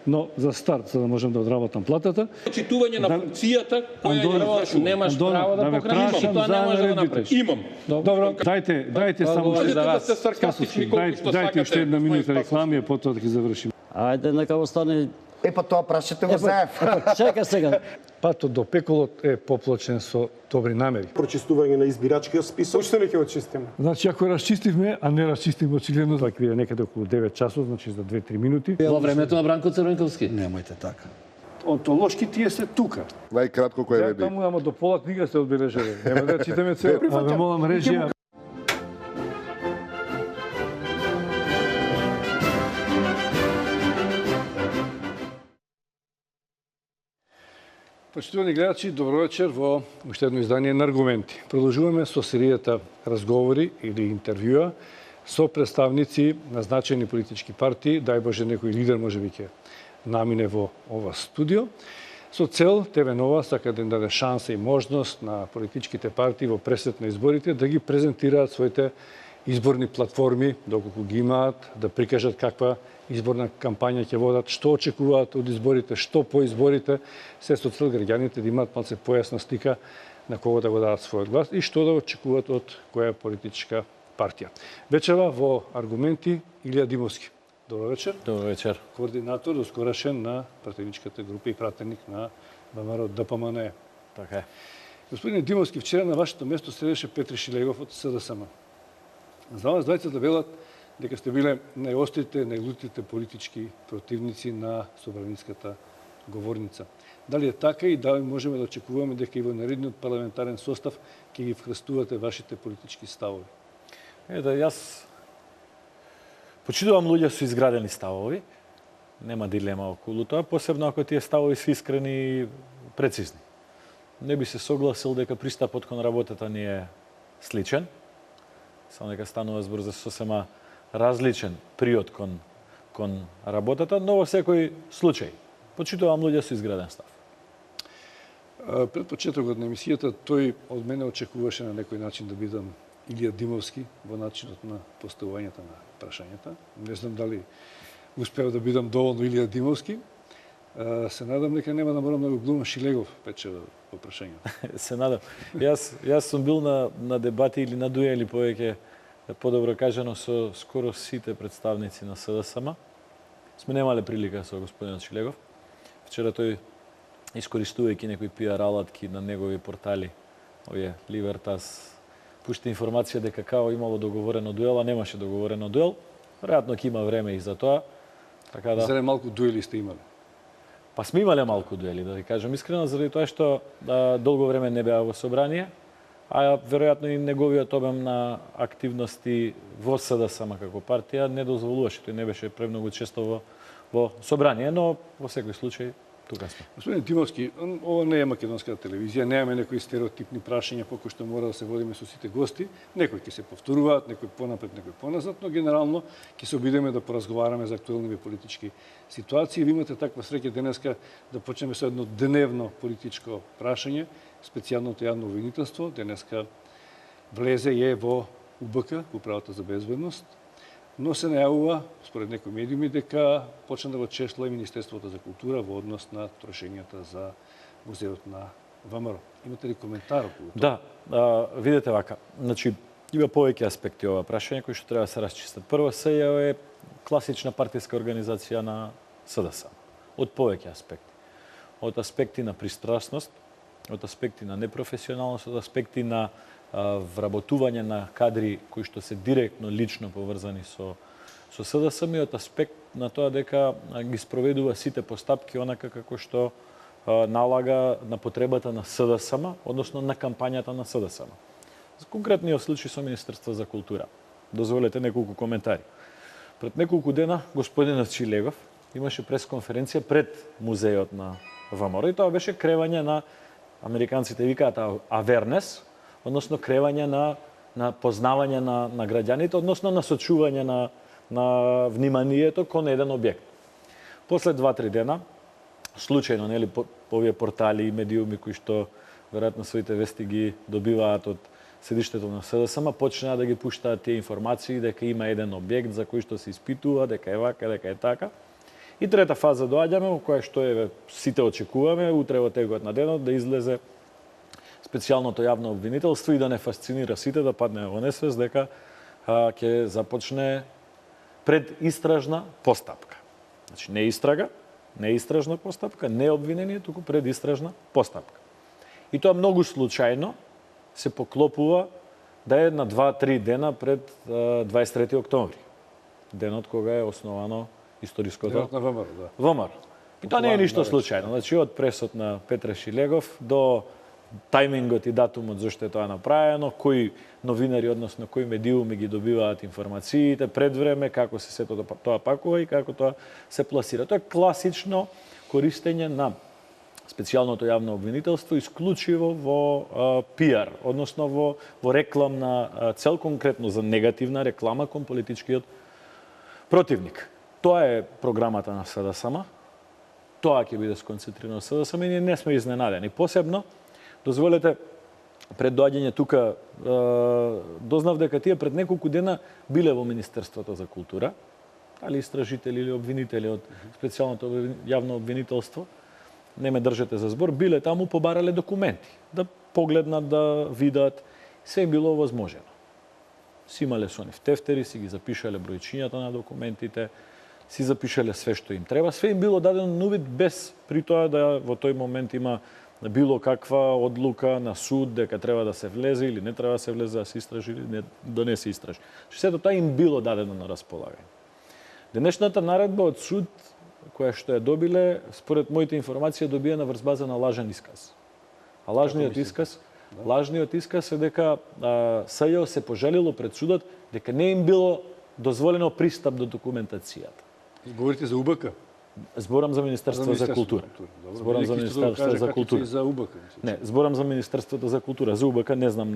но за старт, за да можам да одработам платата. Читување на функцијата која ја извршувам. Немаш право да покажеш, тоа не можеш да го направиш. Имам. Добро, дайте само дайте уште една минута реклами, а потоа да ги завршиме. Ајде, нека остане. Па тоа прашате го заев. Чекај сега. Патот до пеколот е поплачен со добри намери. Прочистување на избирачкиот список. Уште не ќе го чистиме. Значи, ако расчистивме, а не расчистивме очигледно, тоа ќе биде некаде околу 9 часот, значи за 2-3 минути. Во времето на Бранко Црвенковски. Немојте така. Онтолошки тие се тука. Најкратко кој Ја реди. таму ама до пола книга се одбележали. Нема да читаме цел. А ве молам режија. Почитувани гледачи, добро вечер во уште едно издание на Аргументи. Продолжуваме со серијата разговори или интервјуа со представници на значајни политички партии, дај Боже некој лидер можеби ќе намине во ова студио, со цел ТВ Нова сака да им даде шанса и можност на политичките партии во пресет на изборите да ги презентираат своите изборни платформи, доколку ги имаат, да прикажат каква изборна кампања ќе водат, што очекуваат од изборите, што по изборите, се со цел граѓаните да имаат малце појасна слика на кого да го дадат својот глас и што да очекуваат од која политичка партија. Вечера во Аргументи Илија Димовски. Добро вечер. Добро вечер. Координатор доскорашен на пратеничката група и пратеник на ВМРО ДПМН. Така е. Господин Димовски, вчера на вашето место седеше Петри Шилегов од СДСМ. За вас двајцата велат дека сте биле најострите, најлутите политички противници на собраницката говорница. Дали е така и дали можеме да очекуваме дека и во наредниот парламентарен состав ќе ги вкрстувате вашите политички ставови? Јас почитувам луѓе со изградени ставови. Нема дилема околу тоа, посебно ако тие ставови се искрени и прецизни. Не би се согласил дека пристапот кон работата ни е сличен. Само дека станува збор за сосема различен приод кон работата, но во секој случај почитувам луѓе со изграден став. Пред почетокот на емисијата тој од мене очекуваше на некој начин да бидам Илија Димовски во начинот на поставувањето на прашањата. Не знам дали успеав да бидам доволно Илија Димовски. Се надам дека нема да морам да го глумам Шилегов печева по прашањето. Се надам. Јас сум бил на дебати или на дуели повеќе, подобро кажано, со скоро сите представници на СДСМ. Сме немале прилика со господинот Шилегов. Вчера тој, искористувајќи некои пиар алатки на негови портали, овие Либертас, пушти информација дека као имало договорено дуел, а немаше договорено дуел. Веројатно ќе има време и за тоа. Така да. Зарем малку дуели сте имале? Па сме имале малку дуели, да ви кажам искрено, заради тоа што долго време не беа во собрание, а веројатно и неговиот обем на активности во СДСМ како партија не дозволуваше, тој не беше премногу често во собрание, но во секој случај тука сме. Господин Димовски, ова не е македонската телевизија, немаме некои стереотипни прашања по кои што мора да се водиме со сите гости. Некои ќе се повторуваат, некои понапред, некои поназад, но генерално ќе се обидеме да поразговараме за актуелни политички ситуации. Ви имате таква среќа денеска да почнеме со едно дневно политичко прашање. Специјалното јавно обвинителство денеска влезе и е во УБК, Управата за безбедност, но се најавува, според некои медиуми, дека почна да го чешла и Министерството за култура во однос на трошењата за музеот на ВМРО. Имате ли коментар околу тоа? Да, видете вака. Значи, има повеќе аспекти ова прашање кои што треба да се расчистат. Прво, СЈО е класична партиска организација на СДСМ. Од повеќе аспекти. Од аспекти на пристрасност, од аспекти на непрофесионалност, од аспекти на вработување на кадри кои што се директно, лично поврзани со СДСМ и од аспект на тоа дека ги спроведува сите постапки онака како што налага на потребата на СДСМ, односно на кампањата на СДСМ. За конкретниот случај со Министерство за култура. Дозволете неколку коментари. Пред неколку дена господинот Шилегов имаше пресконференција пред музејот на ВМРО и тоа беше кревање на, американците викаат awareness, односно кревање на познавање на граѓаните, односно насочување на вниманието кон еден објект. После 2-3 дена, случајно, нели, по овие портали и медиуми кои што веројатно своите вести ги добиваат од седиштето на СДСМ, почнаа да ги пуштаат тие информации дека има еден објект за кој што се испитува, дека е вака, дека е така. И трета фаза доаѓаме во која што е сите очекуваме утре во текот на денот да излезе специјалното јавно обвинителство и да не фасцинира сите да падне во несвест дека ќе започне предистражна постапка. Значи не истрага, не истражна постапка, не обвинение, туку предистражна постапка. И тоа многу случајно се поклопува да е на 2-3 дена пред 23 октомври. Денот кога е основано историското Денот на ВМРО, да. ВМРО. И тоа не е ништо случајно. Значи од пресот на Петре Шилегов до тајмингот и датумот зашто е тоа направено, кои новинари, односно кои медиуми ги добиваат информациите пред време, како се сето тоа пакува и како тоа се пласира. Тоа е класично користење на специјалното јавно обвинителство исклучиво во пиар, односно во рекламна цел, конкретно за негативна реклама кон политичкиот противник. Тоа е програмата на СДСМ. Тоа ќе биде сконцентрирано СДСМ и ние не сме изненадени. Посебно, дозволете, пред доаѓање тука, дознав дека тие пред неколку дена биле во Министерството за култура, дали истражители или обвинители од специјалното јавно обвинителство, не ме држете за збор, биле таму, побарале документи, да погледнат, да видат, се им било возможено. Си имале со нив тефтери, си ги запишале бројчињата на документите, си запишале све што им треба, све им било дадено на увид без при тоа да во тој момент има било каква одлука на суд дека треба да се влезе или не треба да се влезе да се истражи или да не се истражи. Сето тоа им било дадено на располагање. Денешната наредба од суд која што ја добиле, според моите информации, добиена врз база на лажен исказ. А лажниот исказ е дека СЈО се пожалило пред судот дека не им било дозволено пристап до документацијата. Говорите за УБК? Зборам за Министерство за култура. Зборам за Министерство за култура. За УБК. Не, зборам за Министерството за култура. За УБК не знам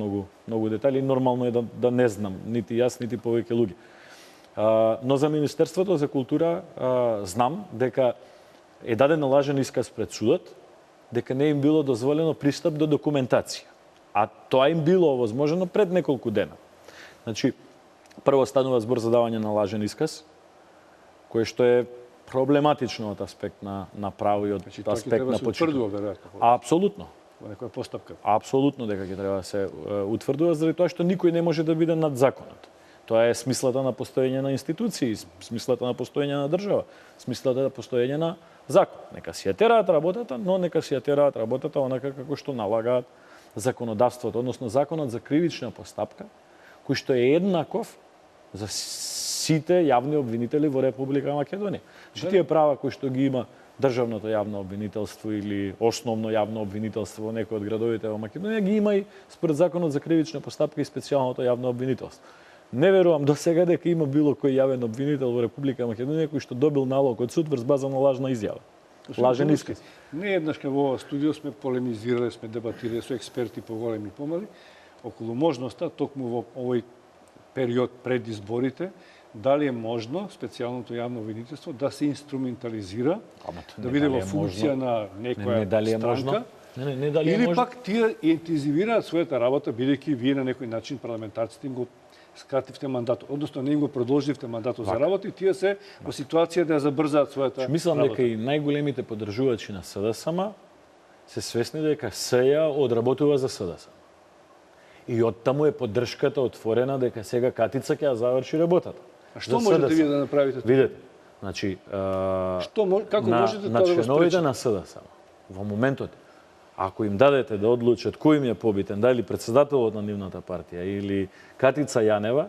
многу детали, нормално е да не знам, нити јас, нити повеќе луѓе. Но за Министерството за култура знам дека е даден лажен исказ пред судот, дека не им било дозволено пристап до документација. А тоа им било возможно пред неколку дена. Значи, прво станува збор за давање на лажен исказ, кој што е проблематично од аспект на право и од аспект на почитување. веројатно. Апсолутно. Во некоја постапка. Апсолутно дека ќе треба да се утврдува, заради тоа што никој не може да биде над законот. Тоа е смислата на постоење на институции, смислата на постоење на држава, смислата на постоење на закон. Нека си ја тераат работата, но нека си ја тераат работата онака како што налагаат законодавството, односно законот за кривична постапка, кој што е еднаков за сите јавни обвинители во Република Македонија. Че тие права кои што ги има државното јавно обвинителство или основно јавно обвинителство во некои од градовите во Македонија, ги има и според законот за кривична постапка и специјалното јавно обвинителство. Не верувам до сега дека има било кој јавен обвинител во Република Македонија кој што добил налог од суд врз база на лажна изјава. Лажен исказ. Не еднаш во ова студио сме полемизирале, сме дебатирале со експерти по големи и помали околу можноста токму во овој период пред изборите дали е можно специјалното јавно обвинителство да се инструментализира, да биде во функција на некоја странка, или пак тие интензивираат својата работа, бидејќи вие на некој начин парламентарците им го скративте мандатот, односно не им го продолживте мандатот за работа и тие се во ситуација да ја забрзаат својата работа. Мислам дека и најголемите поддржувачи на СДСМ се свесни дека СЈ одработува за СДСМ. И оттаму е поддршката отворена дека сега Катица ќе ја заврши работата. А што можете вие да направите? Видете, значи, како можете на тоа да го членовите спречите? на СДСМ во моментот, ако им дадете да одлучат кој им е побитен, дали председателот на нивната партија или Катица Јанева,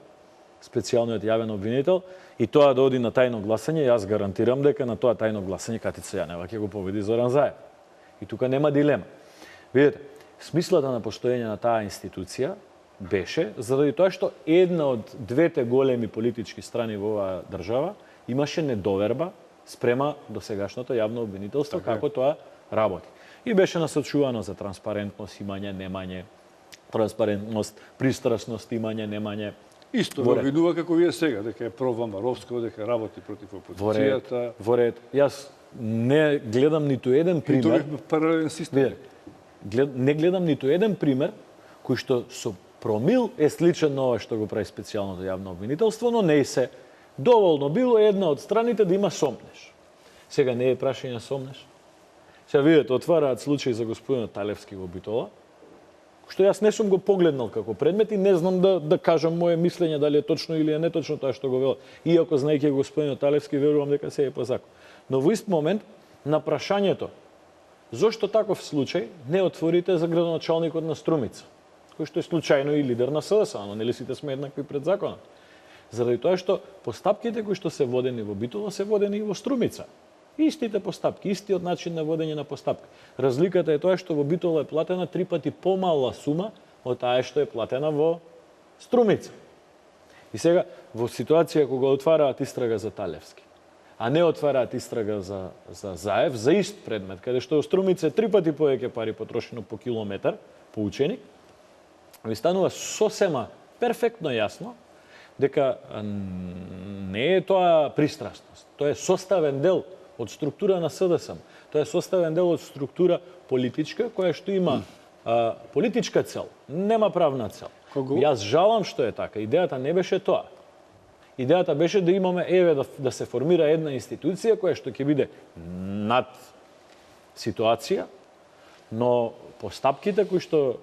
специјалниот јавен обвинител, и тоа да оди на тајно гласање, јас гарантирам дека на тоа тајно гласање Катица Јанева ќе го победи Зоран Заев. И тука нема дилема. Видете, смислата на постоење на таа институција беше заради тоа што една од двете големи политички страни во оваа држава имаше недоверба спрема досегашното јавно обвинителство како тоа работи. И беше насочувано за транспарентност, имање, немање, транспарентност, пристрасност, имање, немање. Исто го видува како вие сега, дека е провамаровско, дека работи против опозицијата. Во ред. Јас не гледам ниту еден пример. И тоа е паралелен систем. Не гледам ниту еден пример кој што со промил е сличен на ова што го прави специјалното јавно обвинителство, но не и се доволно било една од страните да има сомнеш. Сега не е прашање сомнеш. Сега видите, отвараат случај за господинот Талевски во Битола, што јас не сум го погледнал како предмет и не знам да кажам моje мислење дали е точно или е неточно тоа што го велат. Иако знаејќи господинот Талевски верувам дека се е по закон. Но во ист момент на прашањето зошто таков случај не отворите за градоначалникот на Струмица, кој што е случајно и лидер на СДС, но нели сите сме еднакви пред законот. Заради тоа што постапките кои што се водени во Битола се водени и во Струмица. Истите постапки, истиот начин на водење на постапка. Разликата е тоа што во Битола е платена 3 пати помала сума од таа што е платена во Струмица. И сега во ситуација кога отвараат истрага за Талевски, а не отвараат истрага за Заев, за ист предмет, каде што во Струмица е 3 пати повеќе пари потрошено по километар, по ученик, ви станува сосема перфектно јасно дека не е тоа пристрасност. Тоа е составен дел од структура на СДСМ. Тоа е составен дел од структура политичка, која што има политичка цел, нема правна цел. Јас жалам што е така. Идејата не беше тоа. Идејата беше да имаме, да се формира една институција која што ќе биде над ситуација, но постапките кои што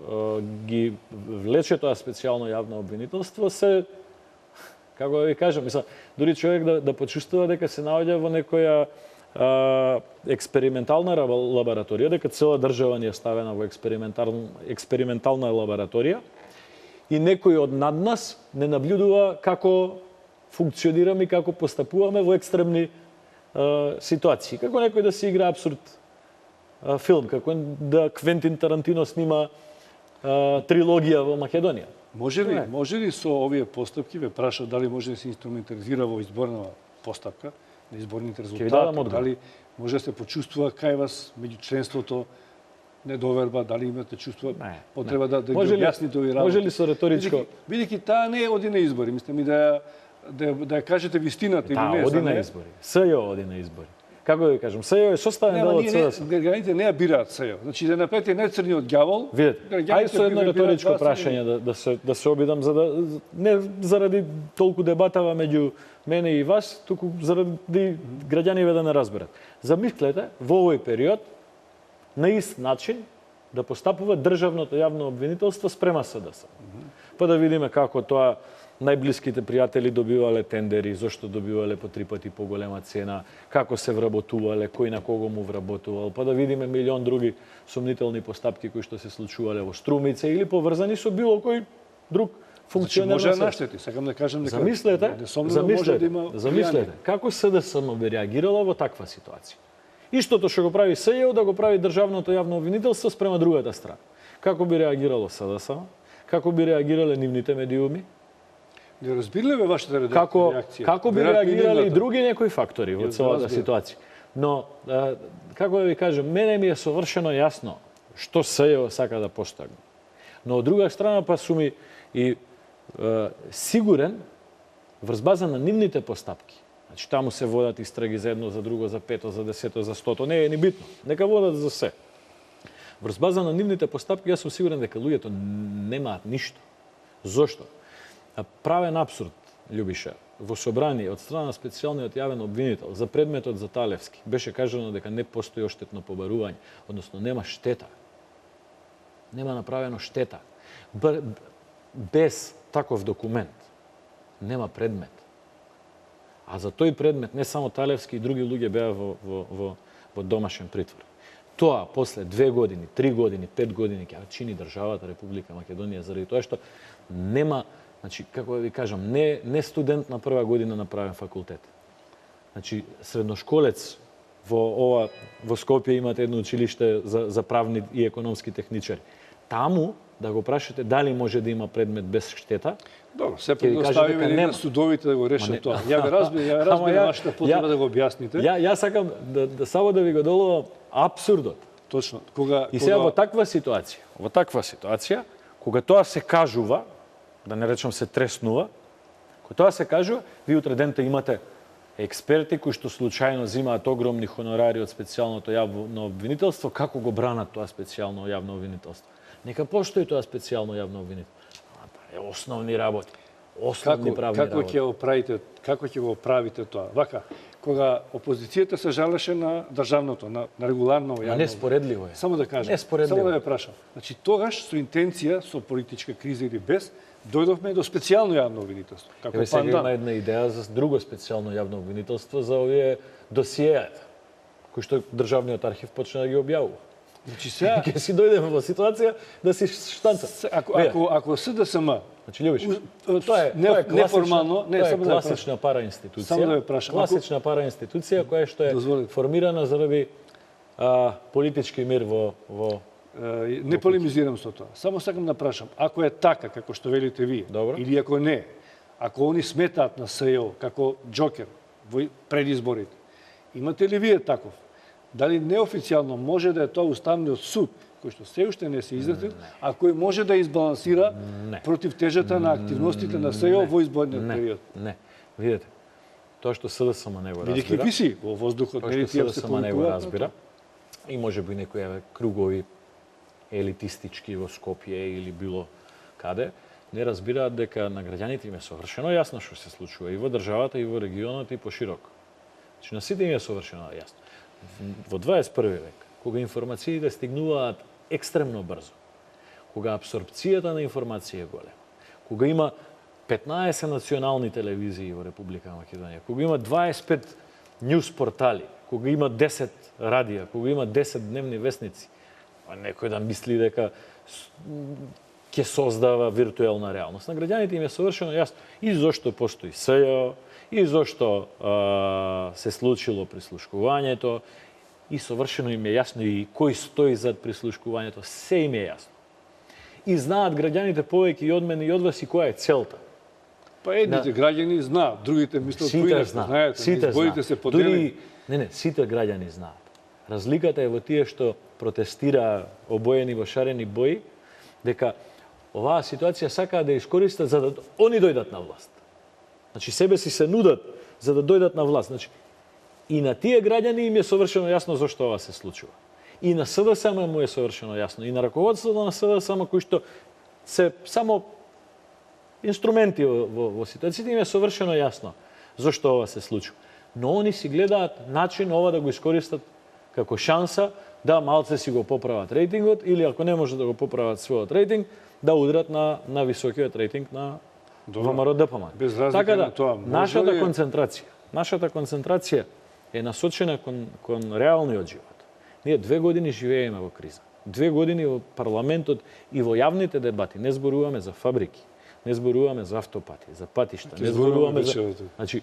ги влече тоа специјално јавно обвинителство се, како да ви кажам, дури човек да почувствува дека се наоѓа во некоја експериментална лабораторија, дека цела држава ни е ставена во експериментална лабораторија и некој од над нас не наблюдува како функционираме и како постапуваме во екстремни ситуации. Како некој да се игра абсурд филм, како да Квентин Тарантино снима трилогија во Македонија. Може ли со овие постапки, ве праша дали може да се инструментализира во изборна постапка, на изборните резултати, дали може да се почувствува кај вас меѓу членството недоверба, дали имате чувство потреба да ги објасните овие работи? Може ли со реторичко? Бидејќи таа не оди на избори, мислам и да ја кажете вистината или не. Да, оди на избори. СЈО оди на избори. Како да ви кажам, СЈО е составен дел од СДС. Граѓаните не ја бираат СЈО. Значи да направите најцрниот ѓавол. Видете, ај со едно реторичко прашање да се обидам за да не заради толку дебатава меѓу мене и вас, туку заради граѓаните да не разберат. Замислете во овој период на ист начин да постапува државното јавно обвинителство спрема СДС. Па да видиме како тоа најблиските пријатели добивале тендери, зошто добивале по 3 пати поголема цена, како се вработувале, кој на кого му вработувал, па да видиме милион други сумнителни постапки кои што се случувале во Струмица или поврзани со било кој друг функционер. Може да наштети, сакам да кажам дека замислете, како СДСМ би реагирала во таква ситуација. Истото што го прави СЈО да го прави државното јавно обвинителство спрема другата страна. Како би реагирало СДСМ? Како би реагирале нивните медиуми? Не разбирале ве вашата реакција? Како би реагирале и други некои фактори во целата ситуација. Но, како да ви кажам, мене ми е совршено јасно што СЈО сака да постигне. Но од друга страна па сум и сигурен врз база на нивните постапки. Значи, таму се водат истраги за едно, за друго, за пето, за 10, за 100, не е ни битно. Нека водат за се. Врз база на нивните постапки, јас сум сигурен дека луѓето немаат ништо. Зошто? Правен абсурд, Љубиша, во собрание од страна на специјалниот јавен обвинител за предметот за Талевски беше кажано дека не постои оштетно побарување, односно нема штета. Нема направено штета. Без таков документ нема предмет. А за тој предмет не само Талевски и други луѓе беа во домашен притвор. Тоа после 2 години, 3 години, 5 години ќе чини државата Република Македонија заради тоа што нема, значи како да ви кажам, не студент на прва година на правен факултет. Значи средношколец во Скопје имате едно училиште за правни и економски техничари. Таму да го прашате дали може да има предмет без штета. Добро, се предоставиме на судовите да го решат тоа. Ја ве разбирам вашата потреба да го објасните. Ја сакам само да ви го доловам абсурдот. Точно. И сега во таква ситуација, кога тоа се кажува, да не речам се треснува, кога тоа се кажува, ви утре дента имате експерти кои што случајно земаат огромни хонорари од специјалното јавно обвинителство, како го бранат тоа специјално јавно обвинителство. Нека постои тоа специјално јавно обвинителство. Основни работи, основни правни работи. Како ќе го оправите тоа? Вака, кога опозицијата се жалеше на државното, на регуларно јавно. Неспоредливо е. Само да кажам, Неспоредливо. само да ве прашам. Значи тогаш со интенција, со политичка криза или без, дојдовме до специјално јавно обвинителство. Како Еве сега има пандан. една идеја за друго специјално јавно обвинителство за овие досиеата, кои што Државниот архив почна да ги објавува. Значи сега Ќе си дојдеме во ситуација да си штанца. ако СДСМ Значи, Љубиш, тоа е неформално, тоа е само да ве класична параинституција. Само да ве прашам, Класична параинституција која што е Дозволете. формирана заради политички мир во не полемизирам со тоа. Само сакам да прашам, ако е така како што велите вие, Добро. или ако не, ако они сметаат на СЕО како џокер во пред изборите, имате ли вие таков? Дали неофицијално може да е тоа Уставниот суд, кој што се уште не се изразил, а кој може да избалансира против тежата на активностите на СЕО во изборниот период? Не. Видете, тоа што СДСМ не го Бидејќи разбира, виси во воздухот, тоа нели што тие се СДСМ не го повикуваат на разбира, и може би некои кругови елитистички во Скопје или било каде, не разбираат дека на граѓаните им е совршено јасно што се случува и во државата, и во регионот, и пошироко. Значи, на сите им е совршено јасно. Во 21 век, кога информациите стигнуваат екстремно брзо, кога абсорбцијата на информација е голема, кога има 15 национални телевизии во Република Македонија, кога има 25 њуз портали, кога има 10 радија, кога има 10 дневни весници, некој да мисли дека ќе создава виртуелна реалност. На граѓаните им е совршено јасно и зошто постои СЈО, и зошто се случило прислушкувањето, и совршено им е јасно и кој стои зад прислушкувањето, се им е јасно. И знаат граѓаните повеќе и од мене и од вас и која е целта. Па едните граѓани знаат, другите мислат поинаку, знаете, изборите се поделени. Сите граѓани знаат. Разликата е во тие што протестираа обоени во шарени бои, дека оваа ситуација сакаат да искористат за да они дојдат на власт. Значи себе си се нудат за да дојдат на власт. Значи и на тие граѓани им е совршено јасно зошто ова се случува. И на СДСМ му е совршено јасно, и на раководството на СДСМ кои што се само инструменти во ситуацијата им е совршено јасно зошто ова се случува. Но они си гледаат начин ова да го искористат како шанса да малце си го поправат рейтингот или ако не може да го поправат својот рейтинг, да удрат на високиот рейтинг на ВМРО ДПМН. Без разлика така да, на тоа. Нашата концентрација е насочена кон реалниот живот. Ние 2 години живееме во криза. 2 години во парламентот и во јавните дебати не зборуваме за фабрики, не зборуваме за автопати, за патишта, не зборуваме за... Значи,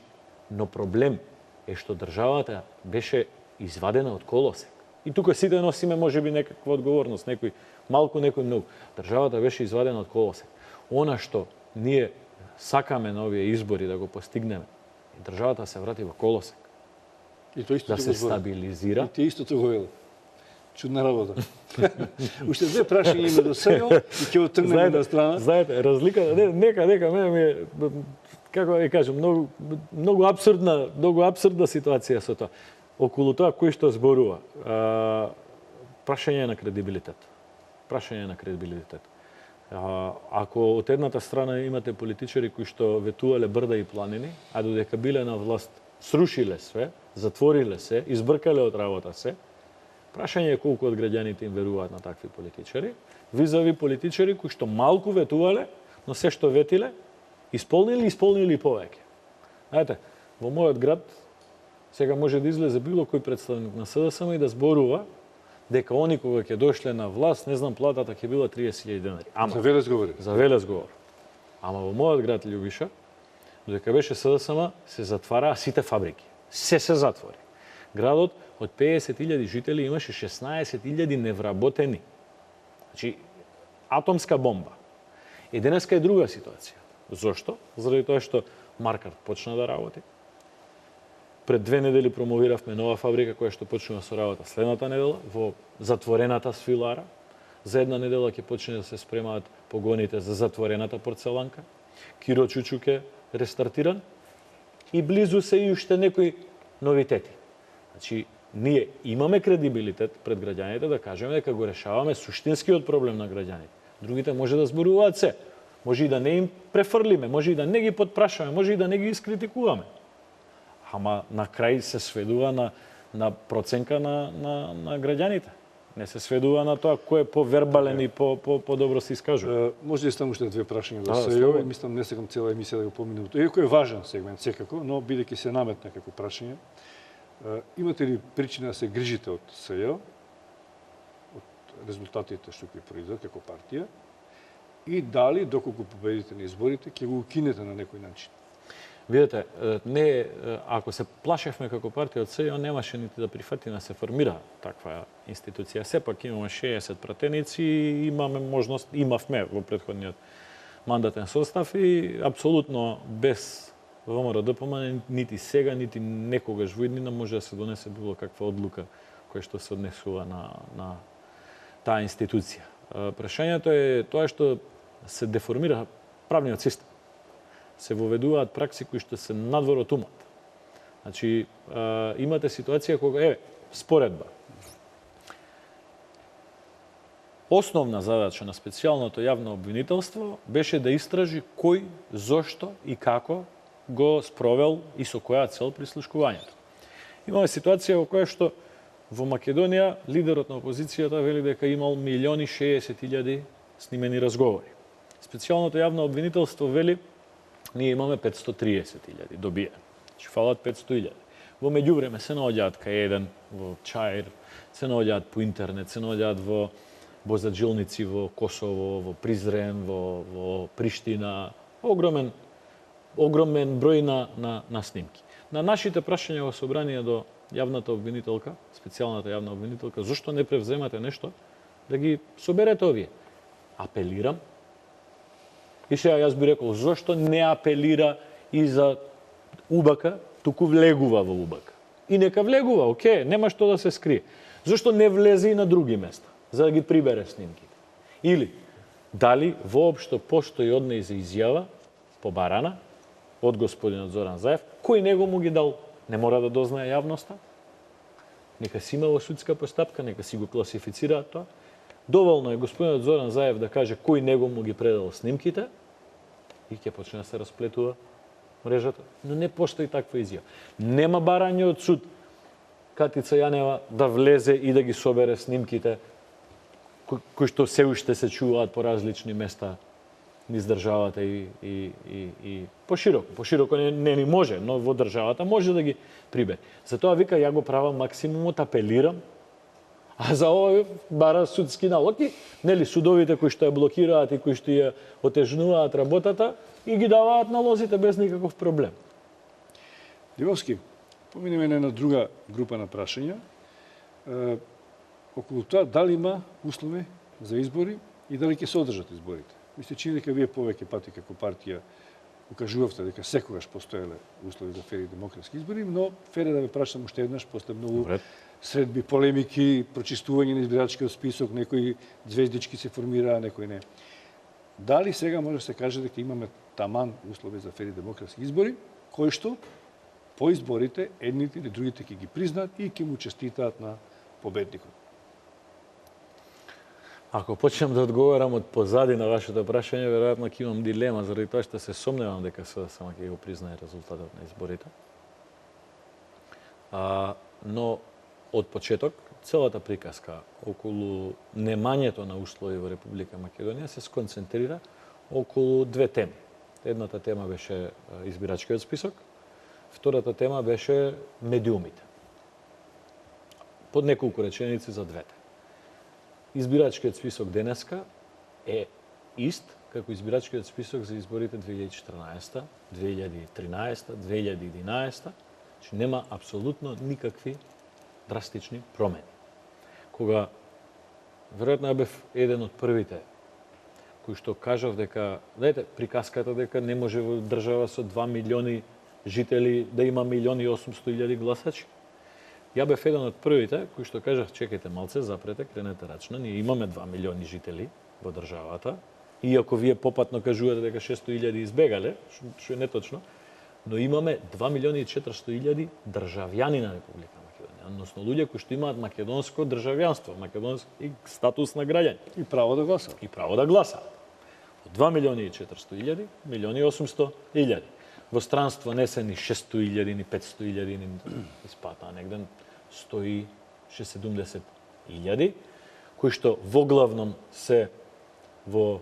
но проблем е што државата беше извадена од колосек. И тука сите носиме можеби некаква одговорност, некој малку, некој многу. Државата беше извадена од колосек. Она што ние сакаме на овие избори да го постигнеме, државата се врати во колосек. И тоа исто да се стабилизира. И ти истото го велат. Чудна работа. Уште две прашања има до СЈО и ќе отргнеме на страна. Знаете, разлика, нека мене ми е, како да кажам, многу апсурдна ситуација со тоа. Околу тоа кој што зборува. Прашање на кредибилитет. Ако од едната страна имате политичари кои што ветувале брда и планини, а додека биле на власт срушиле све, затвориле се, избркале од работа се, прашање е колку од граѓаните им веруваат на такви политичари, визави политичари кои што малку ветувале, но се што ветиле, исполнили повеќе. Знаете, во мојот град сега може да излезе било кој представник на СДСМ и да зборува дека они кога ќе дошле на власт, не знам, платата ќе била 30.000 денари. За Велес говори. За Велес говори. Ама во мојот град Љубиша, додека беше СДСМ, се затвараа сите фабрики. Се затвори. Градот од 50.000 жители имаше 16.000 невработени. Значи, атомска бомба. И денеска е друга ситуација. Зошто? Заради тоа што Маркарт почна да работи. Пред 2 недели промовиравме нова фабрика која што почнува со работа следната недела во затворената свилара. За една недела ќе почне да се спремаат погоните за затворената порцеланка. Киро Чучук е рестартиран и близу се и уште некои новитети. Значи, ние имаме кредибилитет пред граѓаните да кажеме дека го решаваме суштинскиот проблем на граѓаните. Другите може да зборуваат се. Може и да не им префрлиме, може и да не ги подпрашаме, може и да не ги искритикуваме. Ама на крај се сведува на проценка на граѓаните. Не се сведува на тоа кој е повербален и по-добро се искажува. Може да ставам уште две прашања Да, во СЈО, мислам не сакам цела емисија да го поминам. Иако е важен сегмент секако, но бидејќи се наметна како прашање, имате ли причина да се грижите од СЈО, од резултатите што ќе произведат како партија, и дали, доколку победите на изборите, ќе го укинете на некој начин? Видете, не, ако се плашевме како партија од СЈО, немаше нити да прифати да се формира таква институција. Сепак имаме 60 пратеници и имавме во претходниот мандатен состав и апсолутно без ВМРО ДПМН нити сега, нити некогаш во иднина може да се донесе било каква одлука која што се однесува на таа институција. Прашањето е тоа што се деформира правниот систем. Се воведуваат пракси кои што се надвор од умот. Значи, имате ситуација кога, споредба. Основна задача на специјалното јавно обвинителство беше да истражи кој, зошто и како го спровел и со која цел прислушкувањето. Имаме ситуација во која што во Македонија лидерот на опозицијата вели дека имал 1.060.000 снимени разговори. Специјалното јавно обвинителство вели ние имаме 530.000 добиени. Значи фалат 500.000. Во меѓувреме се наоѓаат кај еден во Чаир, се наоѓаат по интернет, се наоѓаат во заджилници во Косово, во Призрен, во Приштина, огромен број на снимки. На нашите прашања во собрание до јавната обвинителка, специјалната јавна обвинителка, зошто не превземате нешто да ги соберете овие? Апелирам. И сега јас би рекол, зошто не апелира и за УБК, туку влегува во УБК. И нека влегува, окей, нема што да се скрие. Зошто не влезе и на други места, за да ги прибере снимките? Или, дали воопшто постои од неј за изјава, побарана, од господинот Зоран Заев, кој него му ги дал? Не мора да дознае јавноста? Нека си има во судска постапка, нека си го класифицираат тоа. Доволно е господинот Зоран Заев да каже кој него му ги предал снимките и ќе почне да се расплетува мрежата. Но не постои таква изјава. Нема барање од суд Катица Јанева да влезе и да ги собере снимките кои што се уште се чуваат по различни места низ државата и пошироко. Пошироко не ни може, но во државата може да ги прибере. Затоа вика, ја го правам максимумот, апелирам, а за ова бара судски налоги, нели судовите кои што ја блокираат и кои што ја отежнуваат работата и ги даваат налозите без никаков проблем. Дивовски, поминеме на една друга група на прашања. Околу тоа, дали има услови за избори и дали ќе се одржат изборите? Мисле, чини дека вие повеќе пати како партија укажувавте дека секогаш постоеле услови за фери демократски избори, но фер е да ве прашам уште еднаш, после многу средби, полемики, прочистување на избирачкиот список, некои звездички се формираа, некои не. Дали сега може да се каже дека имаме таман услови за фери демократски избори, кои што по изборите едните или другите ќе ги признаат и ќе му честитаат на победникот? Ако почнем да одговарам од позади на вашето прашање, веројатно ќе имам дилема, заради тоа што се сомневам дека само ќе го признае резултатот на изборите. Но од почеток, целата приказка околу немањето на услови во Република Македонија се сконцентрира околу две теми. Едната тема беше избирачкиот список, втората тема беше медиумите. Под неколку реченици за двете. Избирачкиот список денеска е ист како избирачкиот список за изборите 2014, 2013, 2011. Значи нема апсолутно никакви драстични промени. Кога веројатно бев еден од првите кои што кажав дека, знаете, приказката дека не може во држава со 2 милиони жители да има 1.800.000 гласачи. Ја бев еден од првите кои што кажав, чекајте малце, запрете, кренете рачно, ние имаме 2 милиони жители во државата, иако вие попатно кажувате дека 600.000 избегале, што е неточно, но имаме 2.400.000 државјани на Република Македонија, односно луѓе кои што имаат македонско државјанство, македонски статус на граѓани. И право да гласаат. И право да гласаат. Од 2.400.000, 1.800.000. во странство не се ни 600.000, ни 500.000, ни испата негден 170.000, кои што во главном се во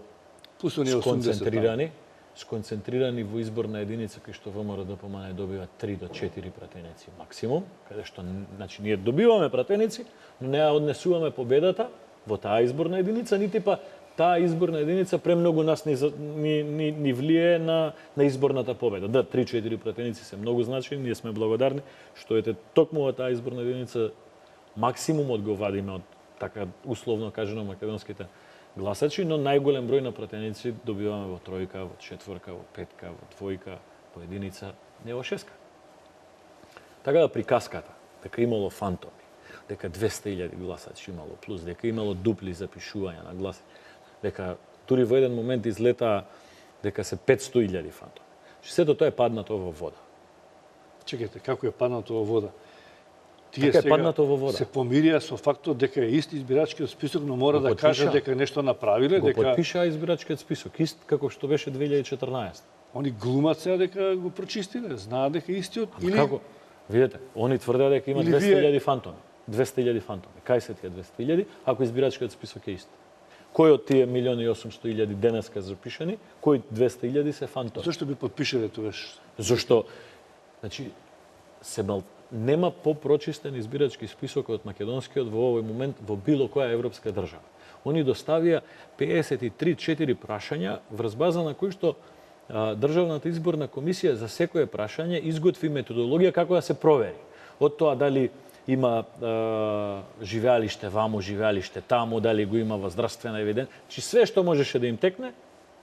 Плюс оние 80, сконцентрирани во изборна единица кој што ВМРО ДПМН добива 3 до 4 пратеници максимум, каде што значи ние добиваме пратеници, но не ја однесуваме победата во таа изборна единица, нити па таа изборна единица премногу нас ни влие на изборната победа. Да, 3-4 пратеници се многу значени, ние сме благодарни што ете токму во таа изборна единица максимумот го вадиме од така условно кажано македонските гласачи, но најголем број на пратеници добиваме во тројка, во четворка, во петка, во двојка, во единица, не во шеска. Така да приказката, дека имало фантоми, дека 200.000 гласачи имало плюс, дека имало дупли запишувања на глас, дека дури во еден момент излета дека се 500.000 фантоми. Сето тоа е паднато во вода. Чекайте, како е паднато во вода? Тие Така е сега паднато во вода. се помирија со фактот дека е ист избирачкиот список, но мора да кажат дека нешто направиле, Го дека потпишаа избирачкиот список, ист како што беше 2014. они глумат сега дека го прочистиле, знаат дека е истиот или Како? Видете, они тврдеа дека има Или 200.000 фантоми. 200.000 фантоми. Кај се тие 200.000, ако избирачкиот список е ист? Кој од тие 1.800.000 денеска запишани, кои 200.000 се фантоми? зошто би потпишале тогаш? Зошто, значи, нема попрочистен избирачки список од македонскиот во овој момент во било која европска држава. Они доставија 53-4 прашања врз база на кои што Државната изборна комисија за секое прашање изготви методологија како да се провери. Од тоа дали има живеалиште ваму, живеалиште таму, дали го има во здравствена евиденција. Чи све што можеше да им текне,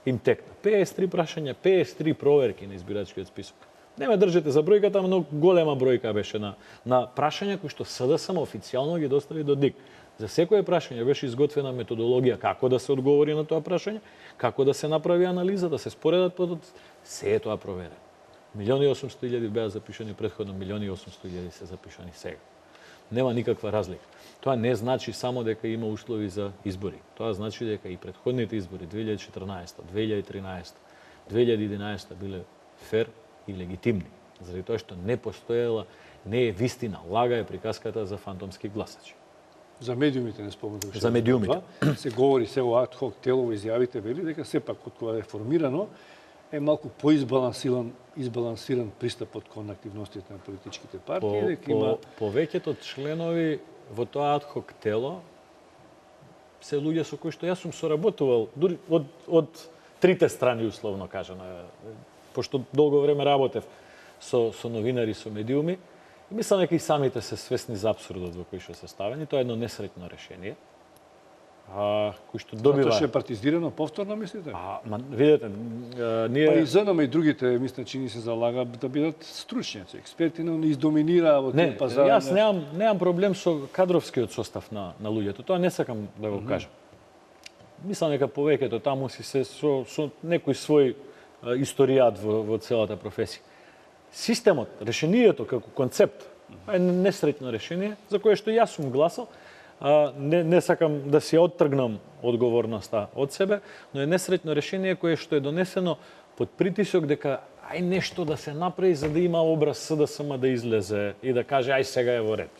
им текна. 53 прашања, 53 проверки на избирачкиот список. Не ме држете за бројката, но голема бројка беше на прашања кои што СДСМ официјално ги достави до ДИК. За секое прашање беше изготвена методологија како да се одговори на тоа прашање, како да се направи анализа, да се споредат подоци. Се е тоа проверено. 1.800.000 беа запишани претходно, 1.800.000 се запишани сега. Нема никаква разлика. Тоа не значи само дека има услови за избори. Тоа значи дека и претходните избори 2014, 2013, 2011 биле фер и легитимни, заради тоа што не постоела, не е вистина, лага е приказката за фантомски гласачи. За медиумите не спомнуваш. За медиумите. Се говори се о адхок тело во изјавите, вели дека сепак од кога е формирано е малку избалансиран пристапот кон активностите на политичките партии, дека има повеќето членови во тоа адхок тело се луѓе со кои што јас сум соработувал дури од трите страни условно кажано, пошто долго време работев со новинари, со медиуми. И мислам дека и самите се свесни за апсурдот во кој што се ставени. Тоа е едно несреќно решение. Кој што добива... Затоа што е партизирано повторно, мислите? Видете, ние... Па и ЗНМ и другите, мисля, чини се залагаат да бидат стручњаци, експерти, но не издоминираа во тие пазари. Јас немам проблем со кадровскиот состав на луѓето. Тоа не сакам да го кажам. Мислам дека повеќето таму си се со некој свој историјат во целата професија. Системот, решението како концепт е несреќно решение за кое што јас сум гласал. Не сакам да си оттргнам одговорноста од себе, но е несреќно решение кое што е донесено под притисок дека ај нешто да се направи за да има образ СДСМ да излезе и да каже ај сега е во ред.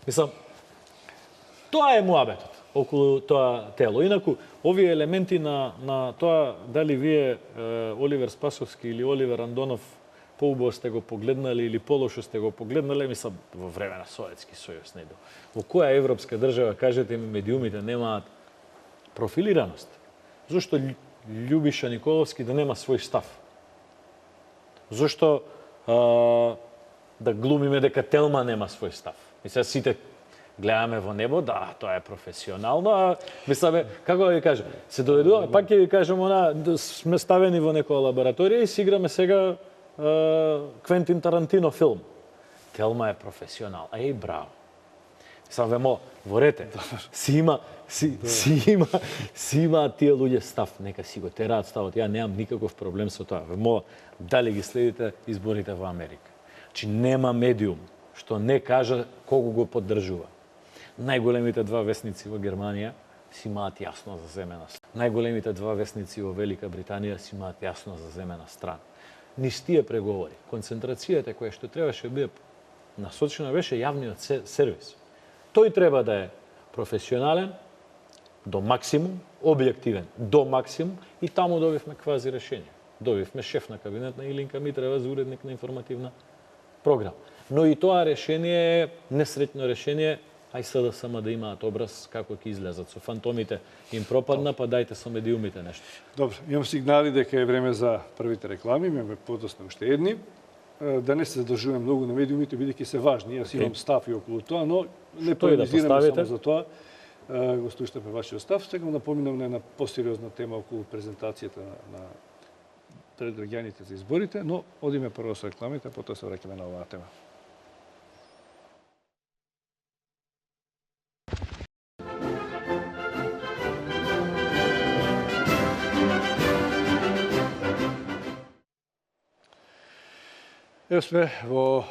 Мислам, тоа е муабетот околу тоа тело. Инаку, овие елементи на тоа дали вие Оливер Спасовски или Оливер Андонов поубаво сте го погледнали или полошо сте го погледнали, мислам, во време на Советски сојуз не до. Во која европска држава, кажете ми, медиумите немаат профилираност? Зошто Љубиша Николовски да нема свој став? Зошто да глумиме дека Телма нема свој став? И сега сите гледаме во небо, да, тоа е професионално, мисламе, како да ви кажем, се доведуваме, пак ќе ви кажем, сме ставени во некоја лабораторија и си играме сега Квентин Тарантино филм. Телма е професионал. Еј, браво. Сам вемо, ворете, си има тие луѓе став, нека си го тераат ставот. Ја немам никаков проблем со тоа. Вемо, дали ги следите изборите во Америка. Чи нема медиум што не кажа кого го поддржува. Најголемите два весници во Германија си имаат јасно заземена страна. Најголемите два весници во Велика Британија си имаат јасно заземена страна. низ тие преговори. Концентрацијата која што требаше да биде насочена беше јавниот сервис. Тој треба да е професионален до максимум, објективен до максимум и таму добивме квази решение. Добивме шеф на кабинет на Илинка Митрева за уредник на информативна програма. Но и тоа решение е несреќно решение, ај сега само да имаат образ како ќе излезат. Со фантомите им пропадна, па дајте со медиумите нешто. Добро, имам сигнали дека е време за првите реклами, имаме подоцна уште едни. Да не се задржуваме многу на медиумите, бидејќи се важни. Јас имам став и околу тоа, но не полемизираме само за тоа. Го слушате вашиот став. Сега да поминам на една посериозна тема околу презентацијата на пред граѓаните за изборите, но одиме прво со рекламите, потоа се враќаме на оваа тема. Ево сме во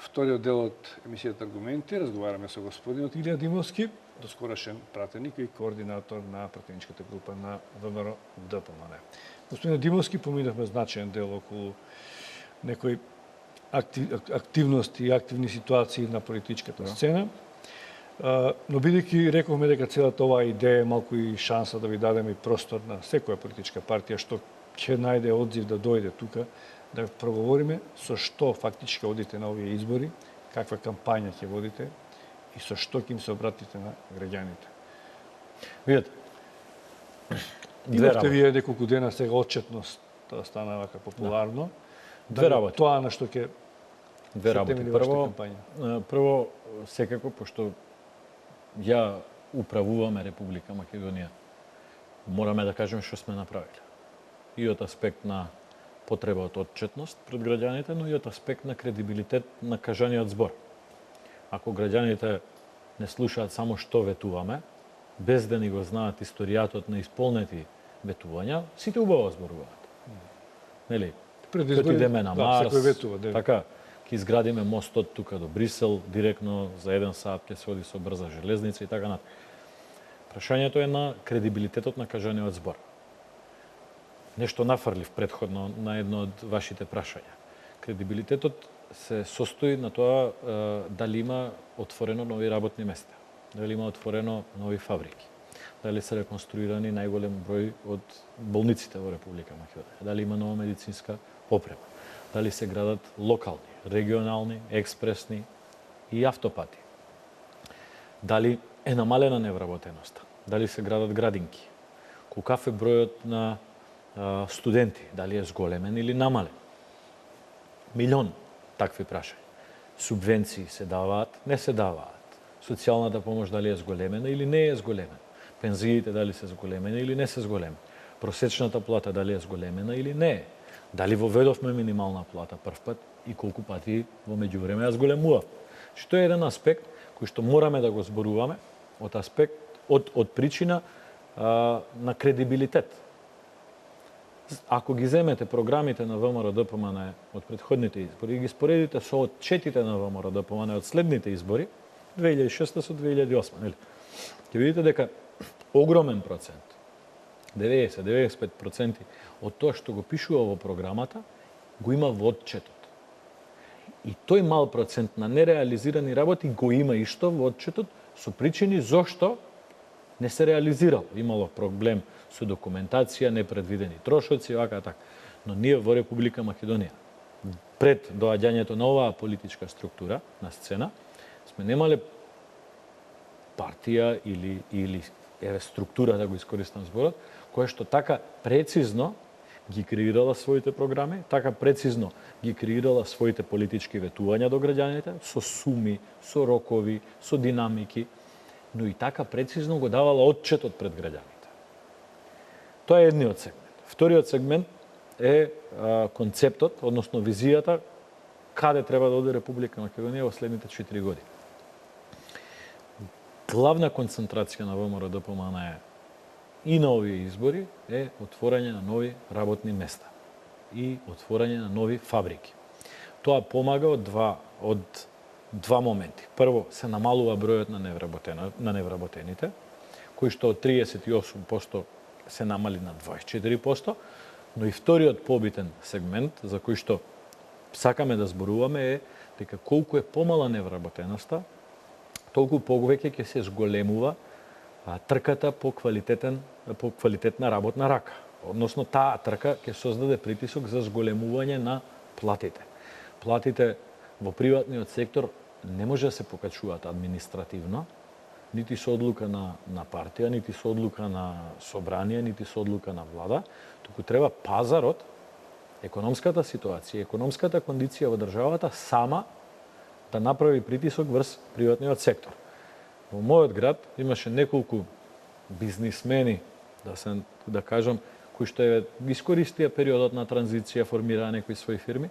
вториот дел од емисијата Аргументи. Разговараме со господинот Илија Димовски, доскорашен пратеник и координатор на пратеничката група на ВМРО ДПМН. Господин Димовски, поминавме значаен дел околу некои активности и активни ситуации на политичката сцена. Но бидејќи рековме дека целата оваа идеја е малку и шанса да ви дадеме и простор на секоја политичка партија што ќе најде одзив да дојде тука, да проговориме со што фактички одите на овие избори, каква кампања ќе водите и со што ќе им се обратите на граѓаните. Видете, имавте вие неколку дена сега отчетност, тоа стана вака популарно. Две работи. Тоа на што ќе Две работи. Прво, секако, пошто ја управуваме Република Македонија, мораме да кажеме што сме направиле. И од аспект на потреба од отчетност пред граѓаните, но и од аспект на кредибилитет на кажаниот збор. Ако граѓаните не слушаат само што ветуваме, без да ни го знаат историјатот на исполнети ветувања, сите убаво зборуваат. Нели? Ќе идеме на Марс, така, ќе изградиме мостот тука до Брисел, директно за 1 сат ќе се оди со брза железница и така натаму. Прашањето е на кредибилитетот на кажаниот збор. Нешто нафрлив предходно на едно од вашите прашања. Кредибилитетот се состои на тоа дали има отворено нови работни места, дали има отворено нови фабрики, дали се реконструирани најголем број од болниците во Република Македонија, дали има нова медицинска опрема, дали се градат локални, регионални, експресни и автопати, дали е намалена невработеноста, дали се градат градинки, колкав е бројот на студенти, дали е зголемен или намален. Милион такви прашања. Субвенции се даваат, не се даваат. Социјалната помош дали е зголемена или не е зголемена. Пензиите дали се зголемени или не се зголемени. Просечната плата дали е зголемена или не е. Дали воведовме минимална плата прв пат и колку пати во меѓувреме ја зголемува. Што е еден аспект кој што мораме да го зборуваме од аспект од причина на кредибилитет. Ако ги земете програмите на ВМРО ДПМН од претходните избори и ги споредите со отчетите на ВМРО ДПМН од следните избори, 2006 со 2008, нели? Ќе видите дека огромен процент, 90-95% од тоа што го пишува во програмата, го има во отчетот. И тој мал процент на нереализирани работи го има и што во отчетот со причини зошто не се реализирало. Имало проблем со документација, непредвидени трошоци, вака така. Но ние во Република Македонија, пред доаѓањето на оваа политичка структура на сцена, сме немале партија или структура, да го искористам зборот, која што така прецизно ги креирала своите програми, така прецизно ги креирала своите политички ветувања до граѓаните, со суми, со рокови, со динамики, но и така прецизно го давала отчетот пред граѓаните. Тоа е едниот сегмент. Вториот сегмент е концептот, односно визијата, каде треба да оде Република Македонија во следните 4 години. Главна концентрација на ВМРО ДПМН и на овие избори е отворање на нови работни места и отворање на нови фабрики. Тоа помага од два моменти. Прво, се намалува бројот на невработените, кои што од 38% се намали на 24%, Но и вториот побитен сегмент за кој што сакаме да зборуваме е дека колку е помала невработеноста, толку повеќе ќе се зголемува трката по квалитетна работна рака. Односно, таа трка ќе создаде притисок за зголемување на платите. Платите во приватниот сектор не може да се покачуваат административно, нити со одлука на партија, нити со одлука на собрание, нити со одлука на влада, туку треба пазарот, економската ситуација, економската кондиција во државата сама да направи притисок врз приватниот сектор. Во мојот град имаше неколку бизнисмени, да кажам, кои што искористија периодот на транзиција, формираа некои своји фирми,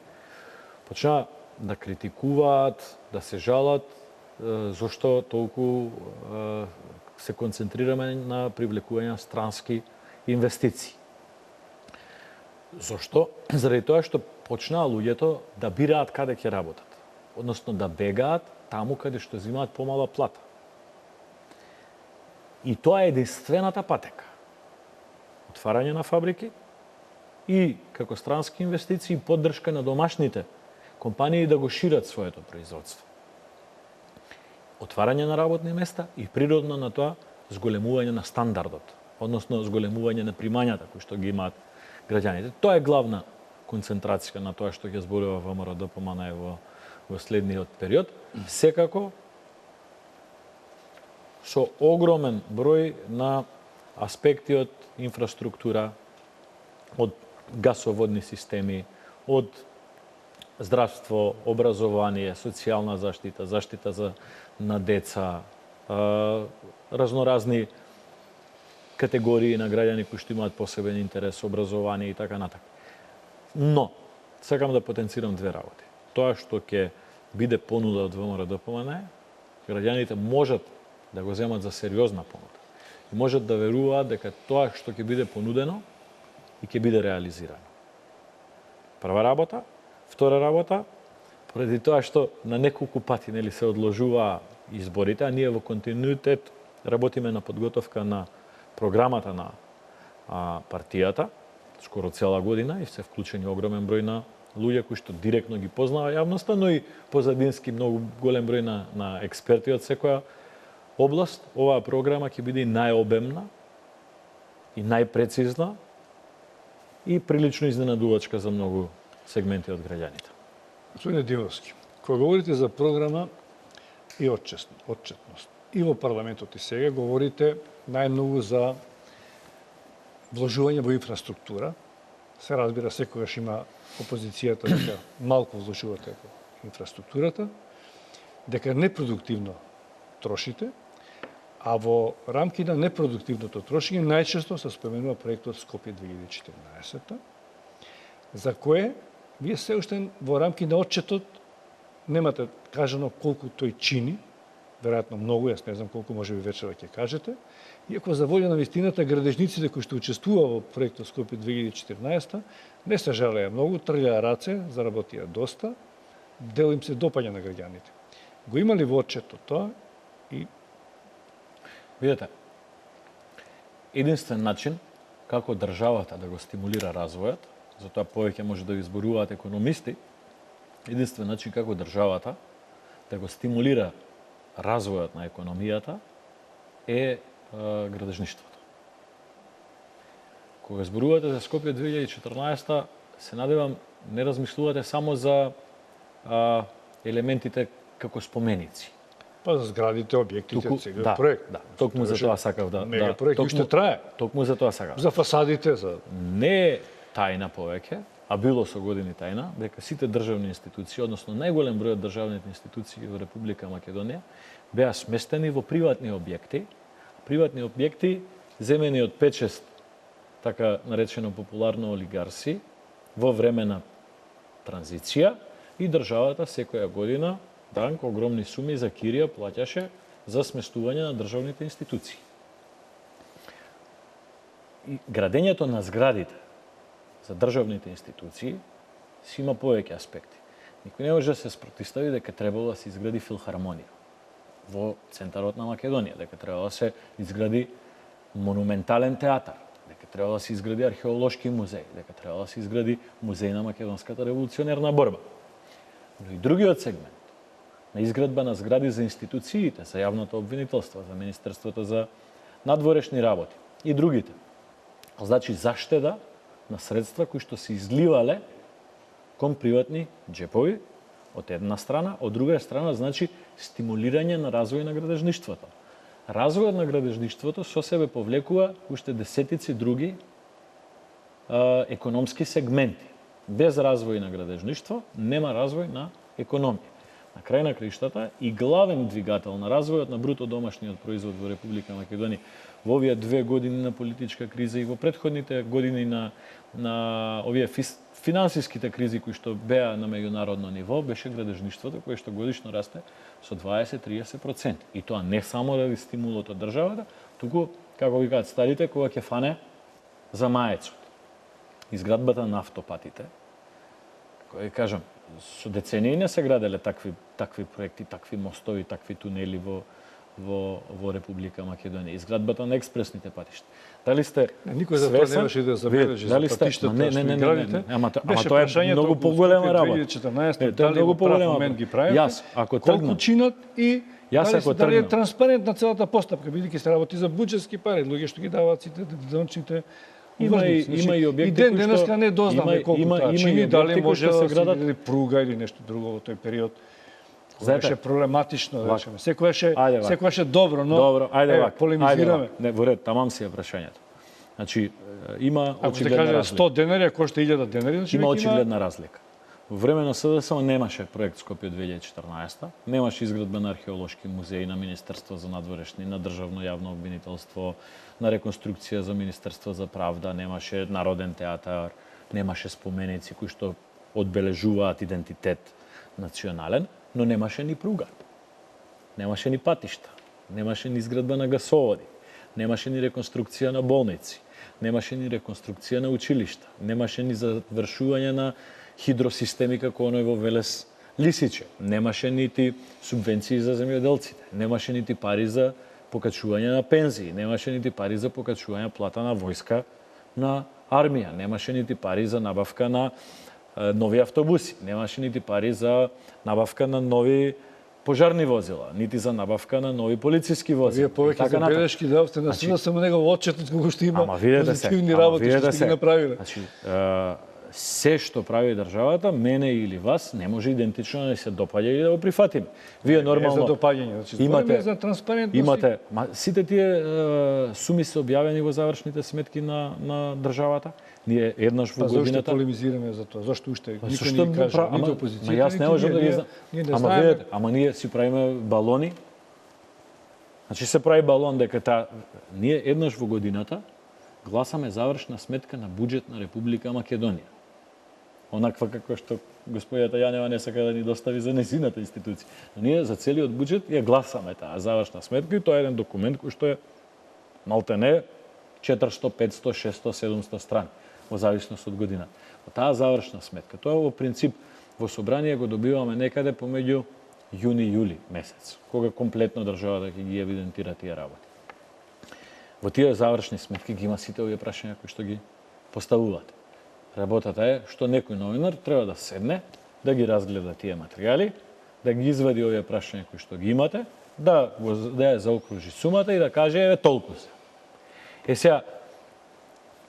почнаа да критикуваат, да се жалат зошто толку се концентрираме на привлекување на странски инвестиции. Зошто? Заради тоа што почнаа луѓето да бираат каде ќе работат. Односно да бегаат таму каде што земаат помала плата. И тоа е единствената патека. Отварање на фабрики и како странски инвестиции поддршка на домашните компании да го шират своето производство. Отварање на работни места и природно на тоа зголемување на стандардот, односно зголемување на примањата кои што ги имаат граѓаните. Тоа е главна концентрација на тоа што ќе зборува ВМРО-ДПМН во следниот период. Секако со огромен број на аспекти од инфраструктура, од гасоводни системи, од здравство, образование, социјална заштита, заштита на деца, разноразни категории на граѓани кои што имаат посебен интерес, образование и така натака. Но, сакам да потенцирам две работи. Тоа што ќе биде понуда од ВМРО-ДПМН, граѓаните можат да го земат за сериозна понуда. И можат да веруваат дека тоа што ќе биде понудено и ќе биде реализирано. Прва работа. Втора работа, поради тоа што на неколку пати се одложуваа изборите, а ние во континуитет работиме на подготовка на програмата на партијата, скоро цела година, и се вклучени огромен број на луѓе кои што директно ги познава јавноста, но и позадински многу голем број на експерти од секоја област. Оваа програма ќе биде најобемна и најпрецизна и прилично изненадувачка за многу сегменти од граѓаните. Господине Димовски, кога говорите за програма и отчетност, и во парламентот и сега говорите најмногу за вложување во инфраструктура. Се разбира, секогаш има опозицијата дека малку вложувате во инфраструктурата, дека непродуктивно трошите, а во рамки на непродуктивното трошење најчесто се споменува проектот Скопје 2014, за кое вие се уште во рамки на отчетот немате кажано колку тој чини, веројатно многу, јас не знам колку, може би вечера ќе кажете, иако за волја на вистината градежниците кои што учествува во проектот Скопје 2014 не се жалеа многу, трљаа раце, заработија доста, дел им се допаѓа на граѓаните. Го има ли во отчетот тоа? И видете, единствен начин како државата да го стимулира развојот, затоа повеќе може да ви зборуваат економисти, единствен начин како државата да го стимулира развојот на економијата е градежништвото. Кога зборувате за Скопје 2014, се надевам не размислувате само за елементите како споменици. па за зградите, објектите, целиот проект. Да, токму за тоа сакав да. Мега проект уште трае. Токму за тоа сакав. За фасадите, за Не е тајна повеќе, а било со години тајна, дека сите државни институции, односно најголем број од државните институции во Република Македонија, беа сместени во приватни објекти. Приватни објекти земени од 5-6 така наречено популарно олигарси во време на транзиција и државата секоја година огромни суми за кирија плаќаше за сместување на државните институции. И градењето на зградите за државните институции си има повеќе аспекти. Никој не може да се спротивстави дека требало да се изгради филхармонија во центарот на Македонија, дека требало да се изгради монументален театар, дека треба да се изгради археолошки музеј, дека треба да се изгради музеј на македонската револуционерна борба. Но и другиот сегмент на изградба на згради за институциите, за јавното обвинителство, за Министерството за надворешни работи и другите. Значи заштеда на средства кои што се изливале кон приватни џепови од една страна, од друга страна значи стимулирање на развој на градежништвото. Развојот на градежништвото со себе повлекува уште десетици други економски сегменти. Без развој на градежништво нема развој на економија. На крај на краиштата и главен двигател на развојот на бруто домашниот производ во Република Македонија во овие 2 години на политичка криза и во претходните години на овие финансиските кризи кои што беа на меѓународно ниво, беше градежништвото кое што годишно расте со 20-30%. И тоа не само ради стимулот од државата, туку, како викаат старите, кога ќе фане за маецот. Изградбата на автопатите, кој кажам, со децении не се граделе такви проекти, такви мостови, такви тунели во Република Македонија. Изградбата на експресните патишта. Дали сте никој за тоа немаше да забележи за патиштата што градите? Ама тоа е многу поголема работа. 2014 дали во прав момент ги правите? Јас ако колку чинат и дали е транспарентна целата постапка, бидејќи се работи за буџетски пари, луѓе што ги даваат сите дончните. Има и објекти кои што денеска не дознаме колку тоа чини, дали може да се градат пруга или нешто друго во тој период. Беше проблематично, да речеме. Секојаш е добро, но добро, ајде полемизираме. Не, во ред, тамам си е прашањето. Значи, има ако се очигледна каже разлика. 100 денари, кошта 1000 денари, значи има очигледна разлика. Во време на СДСМ немаше проект Скопје 2014, немаше изградба на археолошки музеи, на Министерство за надворешни, на државно јавно обвинителство, на реконструкција за Министерство за правда, немаше народен театар, немаше споменици кои што одбележуваат идентитет национален, но немаше ни пруга. Немаше ни патишта, немаше ни изградба на гасоводи, немаше ни реконструкција на болници, немаше ни реконструкција на училишта, немаше ни завршување на хидросистеми како оној во Велес Лисиче, немаше нити субвенции за земјоделците, немаше нити пари за покачување на пензии, немаше нити пари за покачување плата на војска, на армија, немаше нити пари за набавка на нови автобуси, немаше нити пари за набавка на нови пожарни возила, нити за набавка на нови полициски возила. Вие повеќе забелешки давате на суда, само негово отчетот кога што има позитивни работи што сте ги направиле. Значи, се што прави државата, мене или вас, не може идентично да се допаѓа и да го прифатиме. Вие нормално за допаѓање, значи имате за транспарентност. Сите тие суми се објавени во завршните сметки на државата. Ние еднаш во годината. Зошто полемизираме за тоа? Зошто уште никој не каже, ниту опозицијата, јас не можам да ги знам. Ама видете, ние си правиме балони. Значи се прави балон дека ние еднаш во годината гласаме завршна сметка на буџет на Република Македонија. Онаква како што господјата Јанева не сака да ни достави за незината институција. Но ние за целиот буџет ја гласаме таа завршна сметка и тоа е еден документ кој што е малтене 400, 500, 600, 700 страни во зависност од годината. Таа завршна сметка, тоа во принцип во собрание го добиваме некаде помеѓу јуни-јули месец, кога комплетно државата ќе ги евидентира тие работи. Во тие завршни сметки ги има сите овие прашања кои што ги поставувате. Работата е што некој новинар треба да седне, да ги разгледа тие материјали, да ги извади овие прашања кои што ги имате, да ја заокружи сумата и да каже еве толку се. Сега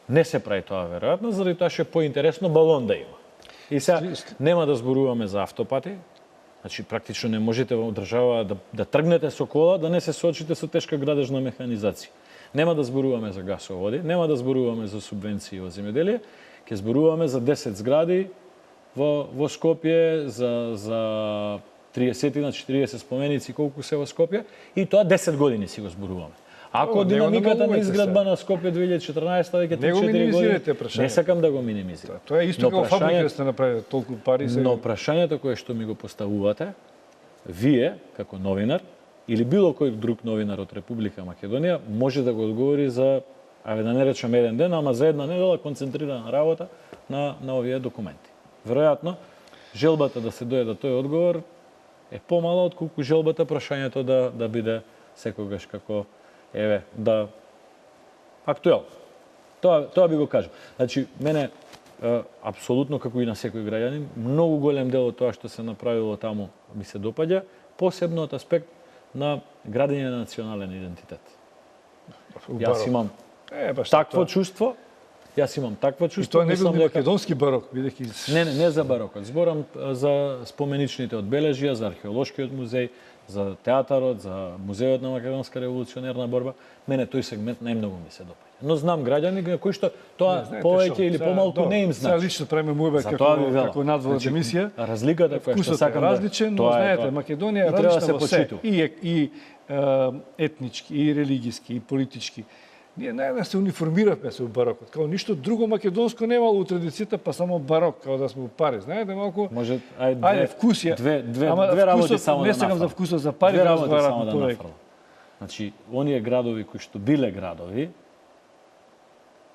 не се прави тоа веројатно, заради тоа што е поинтересно балон да има. И сега нема да зборуваме за автопати, значи практично не можете во држава да тргнете со кола да не се соочите со тешка градежна механизација. Нема да зборуваме за гасоводи, нема да зборуваме за субвенции во земјоделие, ќе зборуваме за 10 згради во Скопје, за 30 на 40 споменици колку се во Скопје и тоа 10 години си го зборуваме. Ако динамиката на изградба на Скопје 2014 веќе 3-4 години, не сакам да го минимизирам. Тоа е исто како фабрика сте направиле толку пари. Но прашањето кое што ми го поставувате, вие како новинар или било кој друг новинар од Република Македонија може да го одговори за, да не речем еден ден, ама за една недела концентрирана работа на овие документи. Веројатно, желбата да се дојде до тој одговор е помала отколку желбата прашањето да биде секогаш како актуелно. Тоа би го кажал. Значи, мене апсолутно како и на секој граѓанин, многу голем дел од тоа што се направило таму ми се допаѓа, посебно од аспект на градење на национален идентитет. Јас имам такво чувство. Јас имам такво чувство. И тоа не бил ни македонски барок, бидејќи Не за барокот. Зборам за споменичните одбележја, за археолошкиот музеј, за театарот, за музејот на македонска револуционерна борба. Мене тој сегмент најмногу ми се допаѓа. Но знам граѓани кои што тоа повеќе или помалку не им значи. Сега лично правиме мојба како надвор од емисија. Разликата која што сакам различен, но знаете, Македонија е различна во се. И етнички, и религиски, и политички. Ние најден се униформиравме се у барокот. Као ништо друго македонско немало у традицијата, па само барок, као да сме у Пари. Знаете, малку... Може, вкусија. Две работи само да не сакам за вкусот за Пари да разговарам повеќе. Значи, оние градови кои што биле градови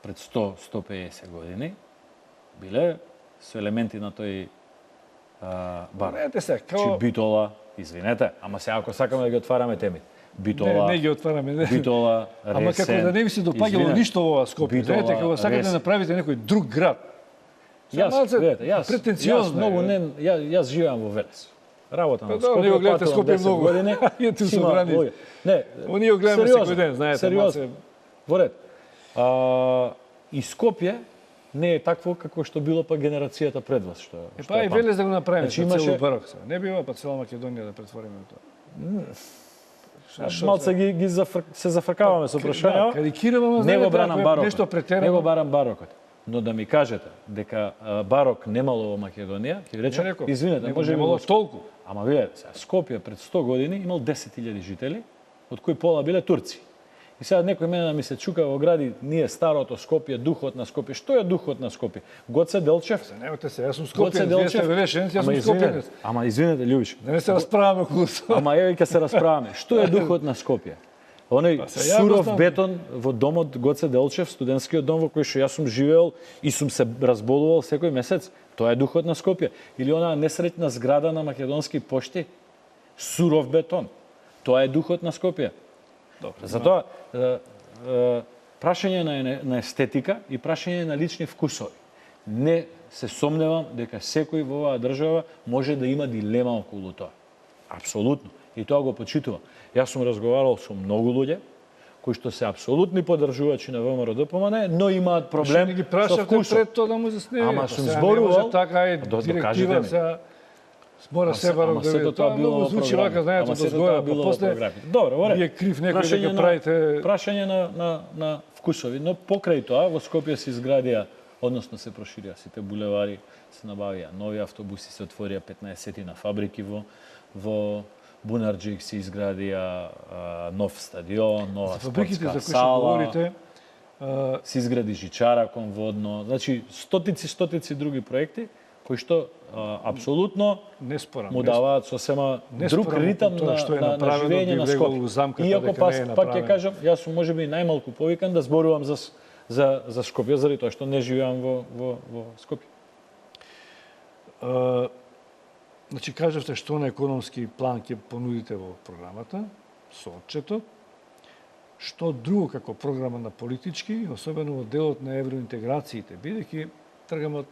пред 100-150 години, биле со елементи на тој барок. Знаете се, као... Битола, извинете, ама сега ако сакаме да ги отвараме темите. Битола, не ги отвараме. Битола, Ресен. Ама како да не ви се допаѓало ништо во ова Скопје. Знаете, како сакате да направите некој друг град. Јас претенциозно. Јас живеам во Велес. Работам во Скопје. Не го гледате Скопје многу. Јете со граници. Не, ние го гледаме секој ден, знаете. Сериозно. Во ред. И Скопје не е такво како што било па генерацијата пред вас, што па и Велес да го направиме, значи, цело барок. Не бива па цела Македонија да претвориме тоа. Малце се зафркаваме со прашања. Карикираме, не го бранам барокот. Нешто претерано. Не го барам барокот. Но да ми кажете дека барок немало во Македонија, ќе ви речам, извинете, може немало толку. Ама видете, Скопје пред 100 години имал 10.000 жители, од кои пола биле турци. И сега некој мене да ми се чука во гради, ние старото Скопје, духот на Скопје. Што е духот на Скопје? Гоце Делчев? Немате се, јас сум Скопјанец, вие сте Велешенец, јас сум Скопјанец. Ама извинете, Љубиш. Не се расправаме околу тоа. Ама еве ќе се расправаме. Што е духот на Скопје? Оној суров бетон во домот Гоце Делчев, студентскиот дом во кој што јас сум живеел и сум се разболувал секој месец. Тоа е духот на Скопје. Или онаа несреќна зграда на Македонски пошти, суров бетон. Тоа е духот на Скопје. Затоа прашање на естетика и прашање на лични вкусови. Не се сомневам дека секој во оваа држава може да има дилема околу тоа. Апсолутно. И тоа го почитувам. Јас сум разговарал со многу луѓе кои што се апсолутни поддржувачи на ВМРО-ДПМН, но имаат проблем со вкусот. Пред тоа да му заснемете. Ама сум зборувал, така е директива за мора се барок да види. Тоа многу звучи вака, знаете, дозгора, па после добро, вие крив некој дека правите прашање на вкусови, но покрај тоа во Скопје се изградија, односно се проширија сите булевари, се набавија нови автобуси, се отворија 15 фабрики во Бунарџик, се изградија нов стадион, нова спортска сала. Се изгради жичара конводно, значи стотици други проекти кои што апсолутно му даваат сосема друг ритам на живење на Скопје. Иако пак ќе кажам, јас сум можеби најмалку повикан да зборувам за Скопје, заради тоа што не живеам во Скопје. Значи, кажавте што на економски план ќе понудите во програмата, со отчетот, што друго како програма на политички, особено во делот на евроинтеграциите, бидејќи тргаме од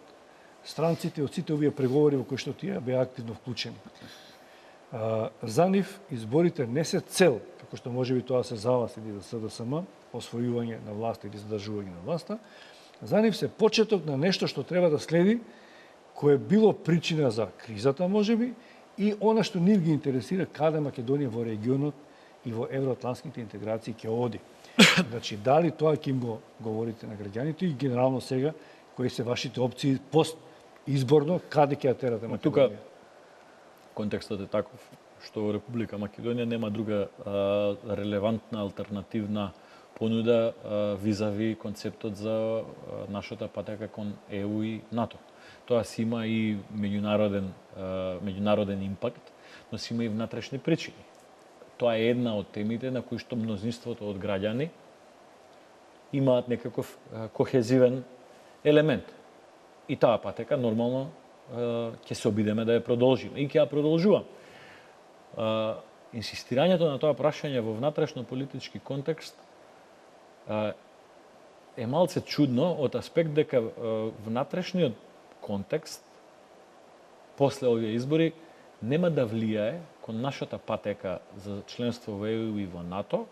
странците од сите овие преговори во кои што тие беа активно вклучени. За нив изборите не се цел, како што можеби тоа се за вас или за СДСМ, освојување на власт или задржување на власта, за нив се почеток на нешто што треба да следи, кое било причина за кризата, можеби, и она што нив ги интересира каде Македонија во регионот и во евроатлантските интеграции ќе оди. Значи, дали тоа ќе им го говорите на граѓаните и генерално сега, кои се вашите опции пост изборно, каде ќе ја терате Македонија? Тука контекстот е таков што во Република Македонија нема друга релевантна алтернативна понуда визави концептот за нашата патека кон ЕУ и НАТО. Тоа си има и меѓународен импакт, но си има и внатрешни причини. Тоа е една од темите на кои што мнозинството од граѓани имаат некаков кохезивен елемент. И таа патека нормално ќе се обидеме да ја продолжиме и ќе ја продолжувам. Инсистирањето на тоа прашање во внатрешно политички контекст е малце чудно од аспект дека внатрешниот контекст после овие избори нема да влијае кон нашата патека за членство во ЕУ и во НАТО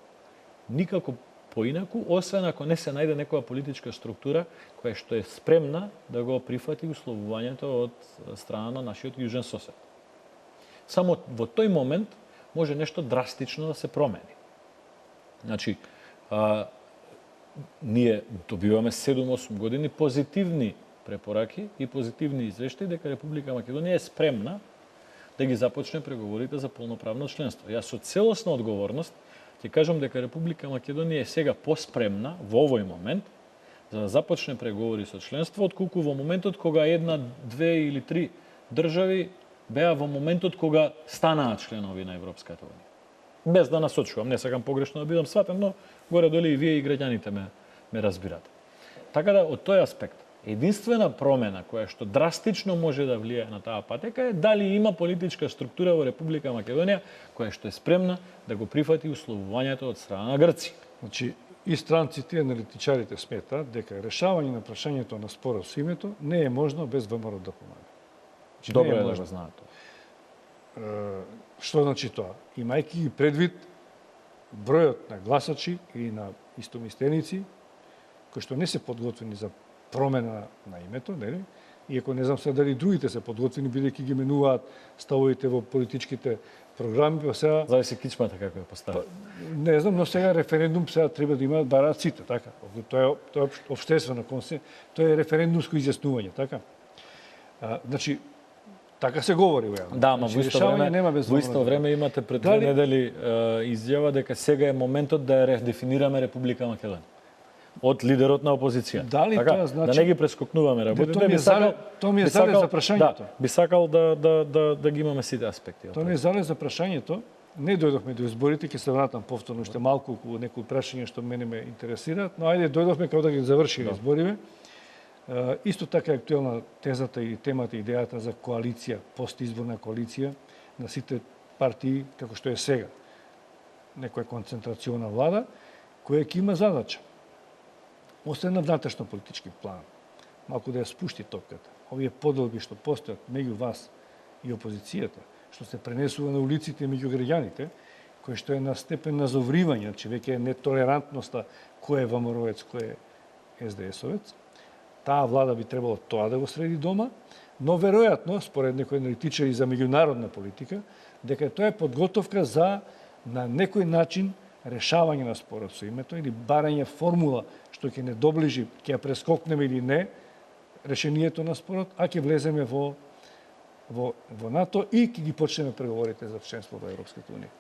никако поинаку, освен ако не се најде некоја политичка структура која што е спремна да го прифати условувањето од страна на нашиот јужен сосед. Само во тој момент може нешто драстично да се промени. Значи, ние добиваме 7-8 години позитивни препораки и позитивни извештаи дека Република Македонија е спремна да ги започне преговорите за полноправно членство. Јас со целосна одговорност ќе кажам дека Република Македонија е сега поспремна во овој момент за да започне преговори со членство, отколку во моментот кога една, две или три држави беа во моментот кога станаат членови на Европската унија. Без да насочувам, не сакам погрешно да бидам сватен, но горе-доле и вие и граѓаните ме разбирате. Така да, од тој аспект, единствена промена која што драстично може да влијае на таа патека е дали има политичка структура во Република Македонија која што е спремна да го прифати условувањето од страна на Грција. Значи, и странците и аналитичарите сметаат дека решавање на прашањето на спорот со името не е можно без ВМРО да помага. Значи, Добро е да го знаат тоа. Што значи тоа? Имајќи ги предвид бројот на гласачи или на истомисленици кои што не се подготвени за промена на името, нели? Иако не знам се дали другите се подготвени бидејќи ги менуваат ставовите во политичките програми, па сега Зависи кичмата како ја постави. не знам, но сега референдум сега треба да имаат бараат сите, така. Тоа е општествена консенсус, тоа е референдумско изјаснување, така. Значи така се говори во јавност. Да, ама во исто време имате пред 2 недели изјава дека сега е моментот да ја редефинираме Република Македонија од лидерот на опозиција. Дали така, тоа значи да не ги прескокнуваме работите. Тоа ми е залез за прашањето. Би сакал да ги имаме сите аспекти. Тоа ми е залез за прашањето. Не дојдовме до изборите, ќе се вратам повторно уште малку околу некои прашања што мене ме интересираат, но ајде дојдовме кога да ги завршиме избориве. Исто така е актуелна тезата и темата, идејата за коалиција, постизборна коалиција на сите партии, како што е сега. Некоја концентрациона влада, која ќе има задача. Освен на внатрешно политички план, малку да ја спушти топката. Овие поделби што постојат меѓу вас и опозицијата, што се пренесува на улиците меѓу граѓаните, кој што е на степен на завривање, значи веќе е нетолерантноста кој е ВМРО-ец, кој е СДС-овец. Таа влада би требало тоа да го среди дома, но веројатно, според некои аналитичари за меѓународна политика, дека тоа е подготовка за на некој начин решавање на спорот со името или барање формула што ќе не доближи, ќе ја прескокнеме или не решението на спорот, а ќе влеземе во НАТО и ќе ги почнеме преговорите за членство во Европската унија.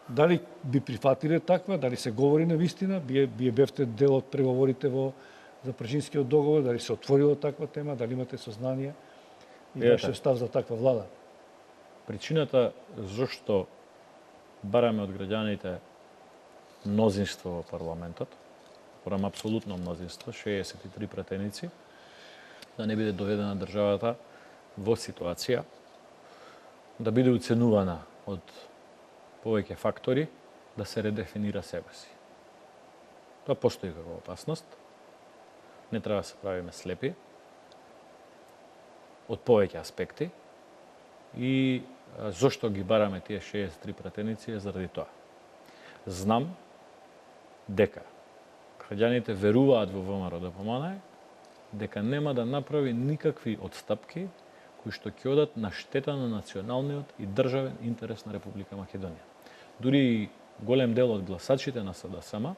Дали би прифатиле таква, дали се говори на вистина, бие бевте дел од преговорите за Пршинскиот договор, дали се отворила таква тема, дали имате сознание и вашиот став за таква влада? Причината зашто бараме од граѓаните мнозинство во парламентот, порам апсолутно мнозинство, 63 пратеници, да не биде доведена државата во ситуација да биде уценувана од повеќе фактори да се редефинира себе си. Тоа постои како опасност. Не треба да се правиме слепи од повеќе аспекти и зошто ги бараме тие 63 пратеници е заради тоа. Знам дека граѓаните веруваат во ВМРО ДПМН, дека нема да направи никакви отстапки кои што ќе одат на штета на националниот и државен интерес на Република Македонија. Дури и голем дел од гласачите на СДСМ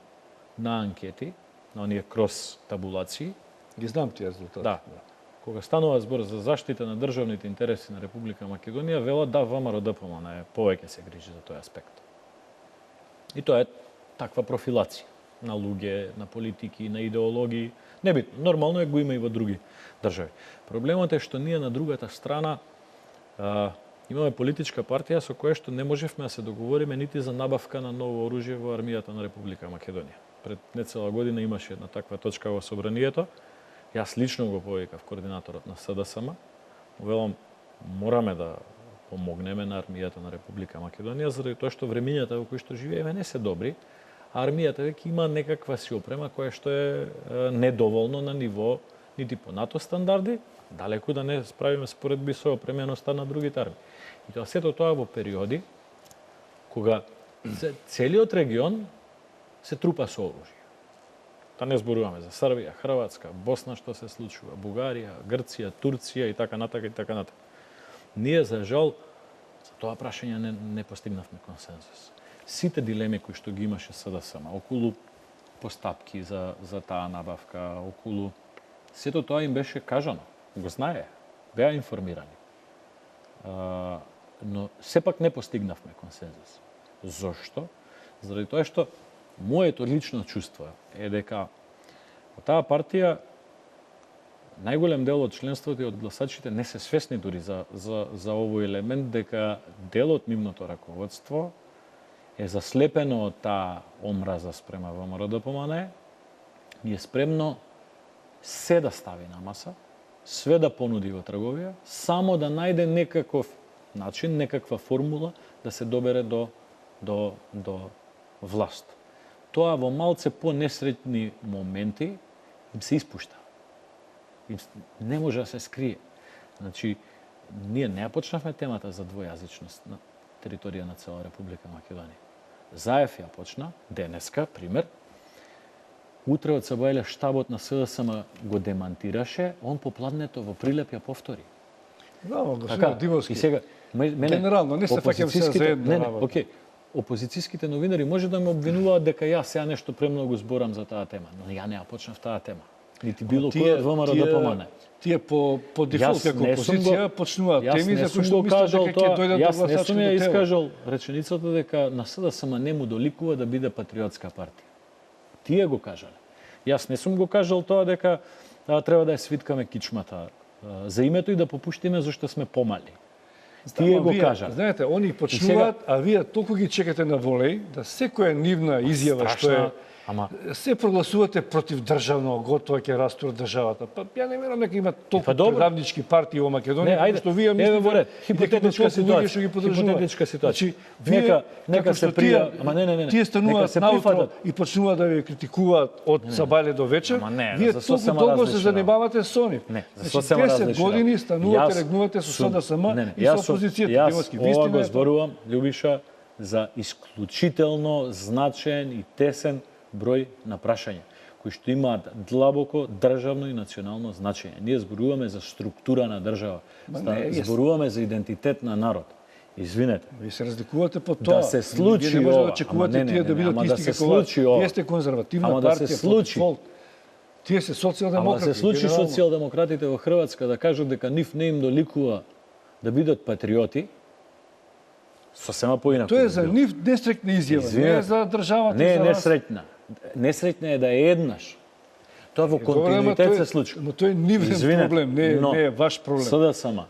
на анкети, на оние крос табулации, ги знам тие резултати. Да. Кога станува збор за заштита на државните интереси на Република Македонија, велат да ВМРО ДПМН повеќе се грижи за тој аспект. И тоа е таква профилација на луѓе, на политики, на идеологии. Небитно, нормално е го има и во други држави. Проблемот е што ние на другата страна имаме политичка партија со која што не можевме да се договориме нити за набавка на ново оружје во армијата на Република Македонија. Пред нецела година имаше една таква точка во собранието. Јас лично го повикав координаторот на СДСМ. Велам, мораме да помогнеме на армијата на Република Македонија, заради тоа што времињата во кои што живееме не се добри, армијата веќе има некаква си опрема која што е недоволно на ниво нити по НАТО стандарди, далеку да не справиме споредби со опременоста на другите армии. И тоа сето тоа во периоди кога целиот регион се трупа со оружје. Да не зборуваме за Србија, Хрватска, Босна што се случува, Бугарија, Грција, Турција и така натака и така натака. Ние за жал за тоа прашање не постигнавме консензус. Сите дилеми кои што ги имаше СДСМ околу постапки за таа набавка, околу сето тоа им беше кажано, го знае, беа информирани. Но сепак не постигнавме консензус. Зошто? Заради тоа што моето лично чувство е дека во таа партија најголем дел од членството и од гласачите не се свесни дури за овој елемент дека дел од нивното раководство е заслепено од таа омраза спрема ВМРО-ДПМНЕ и е спремно се да стави на маса, све да понуди во трговија, само да најде некаков начин, некаква формула да се добере до власт. Тоа во малце по-несреќни моменти им се испушта. Не може да се скрие. Значи, ние не почнавме темата за двојазичност на територија на цела Република Македонија. Заев ја почна, денеска, пример. Утре од Сабајле штабот на СДСМ го демантираше, он попладнето во Прилеп ја повтори. Браво, господин Дивовски. И сега, генерално, не се фаќам се за една работа. Окей. Опозицијските новинари може да ме обвинуваат дека јас сега нешто премногу зборам за таа тема, но ја не ја почнав таа тема. Нити било кој од ВМРО-ДПМНЕ. Тие по дефолт како опозиција почнуваат теми за кои што мислат дека ќе дојдат до гласачкото тело. Јас не сум ја искажал реченицата дека на СДСМ не му доликува да биде патриотска партија. Тие го кажале. Јас не сум го кажал тоа дека треба да ја свиткаме кичмата за името и да попуштиме зашто сме помали. Тие го кажа. Знаете, они почнуваат, а вие толку ги чекате на волеј да секоја нивна изјава што е се прогласувате против државно, готово ќе растура државата. Па ја не верам дека има толку предавнички партии во Македонија, што вие мислите хипотетичка ситуација. Хипотетичка ситуација. Нека се прија, ама не. Тие стануваат наутро и почнуваат да ви критикуваат од Сабајле до вечер. Вие толку долго се занимавате со нив. За 10 години станувате, регнувате со СДСМ и со опозицијата. Јас ова го зборувам, Љубиша, за исклучително значаен и тесен број на прашања, кои што имаат длабоко државно и национално значење. Ние зборуваме за структура на држава, зборуваме за идентитет на народ. Извинете. Вие се разликувате по тоа. Да се случи ова. Не може да очекувате тие да бидат исти како вие сте конзервативна партија. Тие се социјалдемократи. Ама да се случи социјалдемократите во Хрватска да кажат дека нив не им доликува да бидат патриоти, сосема поинаку. Тоа е за нив несреќна изјава, не е за државата. Не е несреќна. Несреќна е да е еднаш. Тоа во континуитет се случи. Но тој е нивен проблем, не е ваш проблем. СДСМ,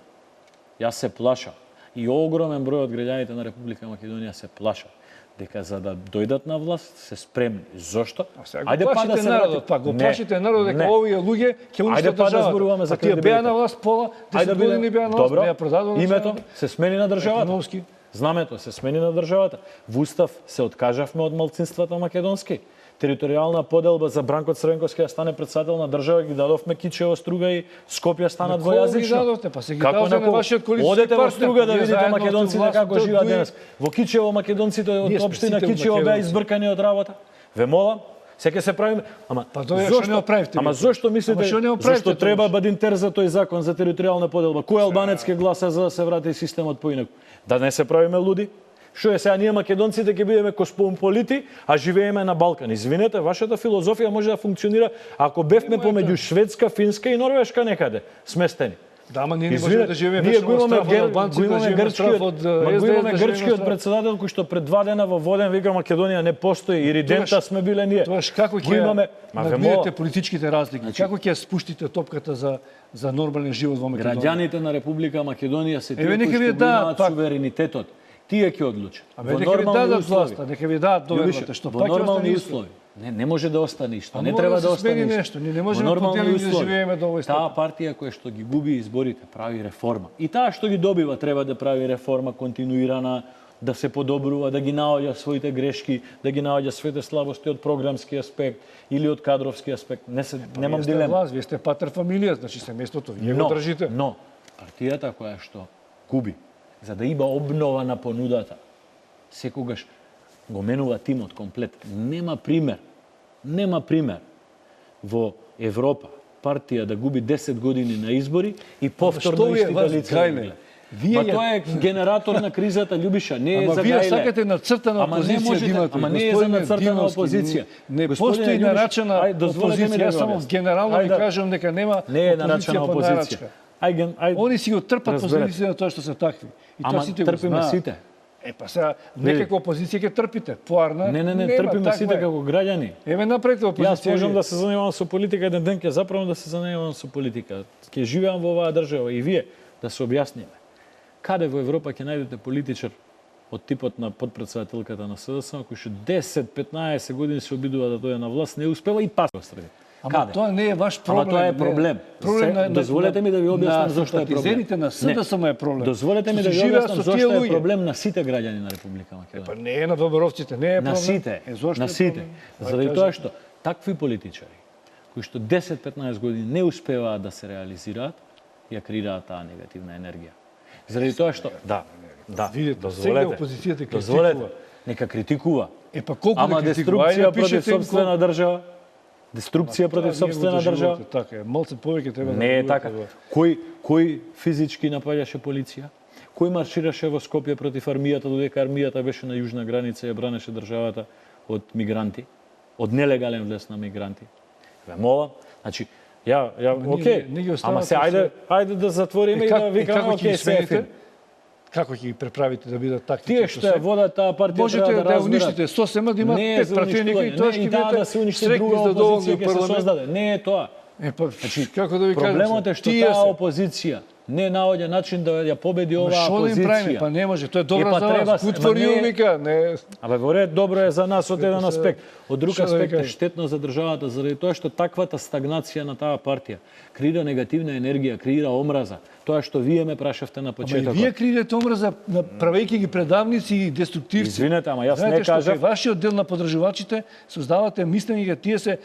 јас се плашам и огромен број од граѓаните на Република Македонија се плашат дека за да дојдат на власт се спремни. Зошто? Ајде па да се народот, па го плашите народот дека овие луѓе ќе уништат државата. За тие беа на власт пола, 10 години беа на власт, беа продадени. Името се смени на државата. Знамето се смени на државата. Во устав се откажавме од малцинствата македонски. Територијална поделба за Бранко Црвенковски да стане претседател на држава, ги дадовме Кичево, Струга и Скопје стана двојазично. Па се ги дадовте на вашиот коалицијски партнер. Одете во Струга да видите македонците како живеат денес. Во Кичево македонците од општина Кичево беа избркани од работа. Ве молам, сега се правиме. Ама зошто мислите зашто треба Бадинтер за тој закон за територијална поделба? Кој албанец ќе гласа за да се врати системот поинаку? Да не се правиме луди? Што е сега ние македонците ќе бидеме космополити, а живееме на Балкан? Извинете, вашата филозофија може да функционира ако бевме помеѓу Шведска, Финска и Норвешка некаде сместени. Да, ама ние не можеме да живееме вечно во страф од албанци, да живееме страф од грчкиот претседател кој што пред 2 дена во Воден вика Македонија не постои, иридента сме биле ние. Тоа како ќе надминете политичките разлики? Како ќе спуштите топката за нормален живот во Македонија? Граѓаните на Република Македонија се тие кои што имаат суверенитетот. Тие ќе одлучат. Во нормални услови. Нека ви дадат довербата, што во нормални услови. Не може да остане ништо. Не треба да остане ништо. Ние не можеме поделени да живееме до овој степен. Таа партија која што ги губи изборите прави реформа. И таа што ги добива треба да прави реформа континуирана да се подобрува, да ги наоѓа своите грешки, да ги наоѓа своите слабости од програмски аспект или од кадровски аспект. Немам Вие сте дилема. власт, вие сте патер фамилија, значи семејството вие го држите. Но партијата која што губи, за да има обнова на понудата, секогаш го менува тимот комплет. Нема пример во Европа партија да губи 10 години на избори и повторно што вие истите вас лица. гајле? Вие Тоа е генератор на кризата, Љубиша, не е Ама за вие гајле. сакате нацртана Ама не опозиција можете, да имате. ама не е за Господине нацртана Димовски, опозиција. Не Господине постои Љубиша, нарачана ајде, дозволете ми да опозиција. ви Јас само објаснам. генерално ви Ајде, кажам дека нема не е опозиција нарачана по опозиција. нарачка. Ајде, Они си го трпат разберете. последиците на тоа што се такви. И тоа Ама сите го трпиме знаат. сите. Па сега некаква опозиција ќе трпите. Поарна. Не, нема, трпиме таква сите е. како граѓани. Еве направете опозиција. Јас можам вие. да се занимавам со политика еден ден, ќе заправам да се занимавам со политика. Ќе живеам во оваа држава и вие да се објасниме. Каде во Европа ќе најдете политичар од типот на подпредседателката на СДСМ, кој што 10-15 години се обидува да дојде на власт, не успева и пас отстрани. Ама тоа не е ваш проблем. Ама тоа е не. проблем. Дозволете ми да ви објаснам зошто е проблем. Симпатизерите на СДСМ е проблем. Дозволете ми Што да ви си живеат објаснам со тие зошто е луѓе. проблем на сите граѓани на Република Македонија. Па не е на ВБРовците, не е проблем. На сите, Зошто на е сите. проблем? Заради Ај, тоа кажете. што такви политичари кои што 10-15 години не успеваат да се реализираат, ја креираат таа негативна енергија. Заради тоа што да, Видите, сега опозицијата дозволете, критикува. нека критикува. Па колку Ама да критикува? деструкција Ајде, против пишете им собствена држава, деструкција против собствена држава. Така е, малце повеќе треба да Не е говорите така. Кој физички напаѓаше полиција? Кој маршираше во Скопје против армијата, додека армијата беше на јужна граница и ја бранеше државата од мигранти, од нелегален влез на мигранти? Ве молам, значи окей, не ги ама оставате се ајде да затвориме и да викаме како ќе окей, ги се е смените? фин. Како ќе ги преправите да бидат такви? Тие што ја водат таа партија можете треба да да ја разберат. уништите сосема, да има Не е 5 за пратеника уништување, и тоа не, ќе и таа да се уништи друга опозиција ќе се создаде. Не е тоа. Па, како да ви кажам? Проблемот е што таа опозиција не наоѓа начин да ја победи оваа Што да им правиме? опозиција. Па не може, тоа е добро па за треба вас. се- Good for ама не you, е- вика, не. Абе, во ред, добро е за нас од еден се- аспект. Од друг што да ви аспект е кажам? штетно за државата, заради тоа што таквата стагнација на таа партија креира негативна енергија, креира омраза. Тоа што вие ме прашавте на Ама и почетокот. вие криете омраза, правејќи ги предавници и деструктивци. Извинете, ама јас Знаете не што, кажав. кај вашиот дел на подржувачите создавате мислење дека тие се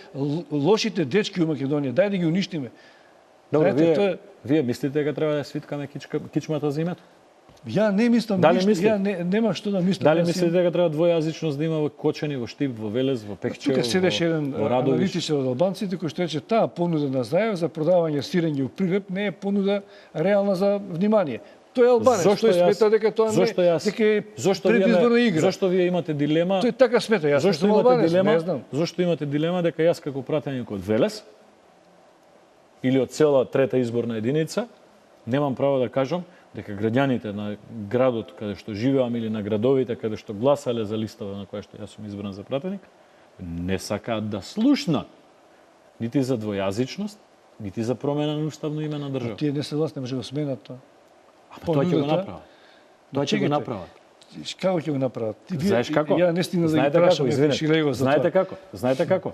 лошите дечки у Македонија. Дај да ги уништиме. Добро, Знаете, вие мислите дека треба да ја свиткаме кичмата за името? Ја не мислам Дали ништо, мислите? ја нема што да мислам. Дали Јас мислите имам- дека треба двојазичност да има во Кочани, во Штип, во Велес, во Пехчево, Тука седеше еден во Радовиш? аналитичар од албанците кој што рече таа понуда на заев за продавање сирење у Прилеп не е понуда реална за внимание. Тој е албанец, тој смета дека тоа не дека е предизборна игра. Зошто вие имате дилема? Тој така смета, јас Зошто сум имате албанец, дилема? не знам. Зошто имате дилема дека јас како пратеник од Велес или од цела трета изборна единица немам право да кажам дека граѓаните на градот каде што живеам или на градовите каде што гласале за листава на која што јас сум избран за пратеник, не сакаат да слушнат нити за двојазичност, нити за промена на уставно име на држава. Тие не се власт, не може да го сменат тоа. Ама тоа ќе го понудата- направат. Тоа ќе го Чекајте. направат. Како ќе го направат? Знаеш како? Ја не стигна да ги Знаете прашам, како, ја извинете. Шилего за Знаете тоа. како? Знаете како?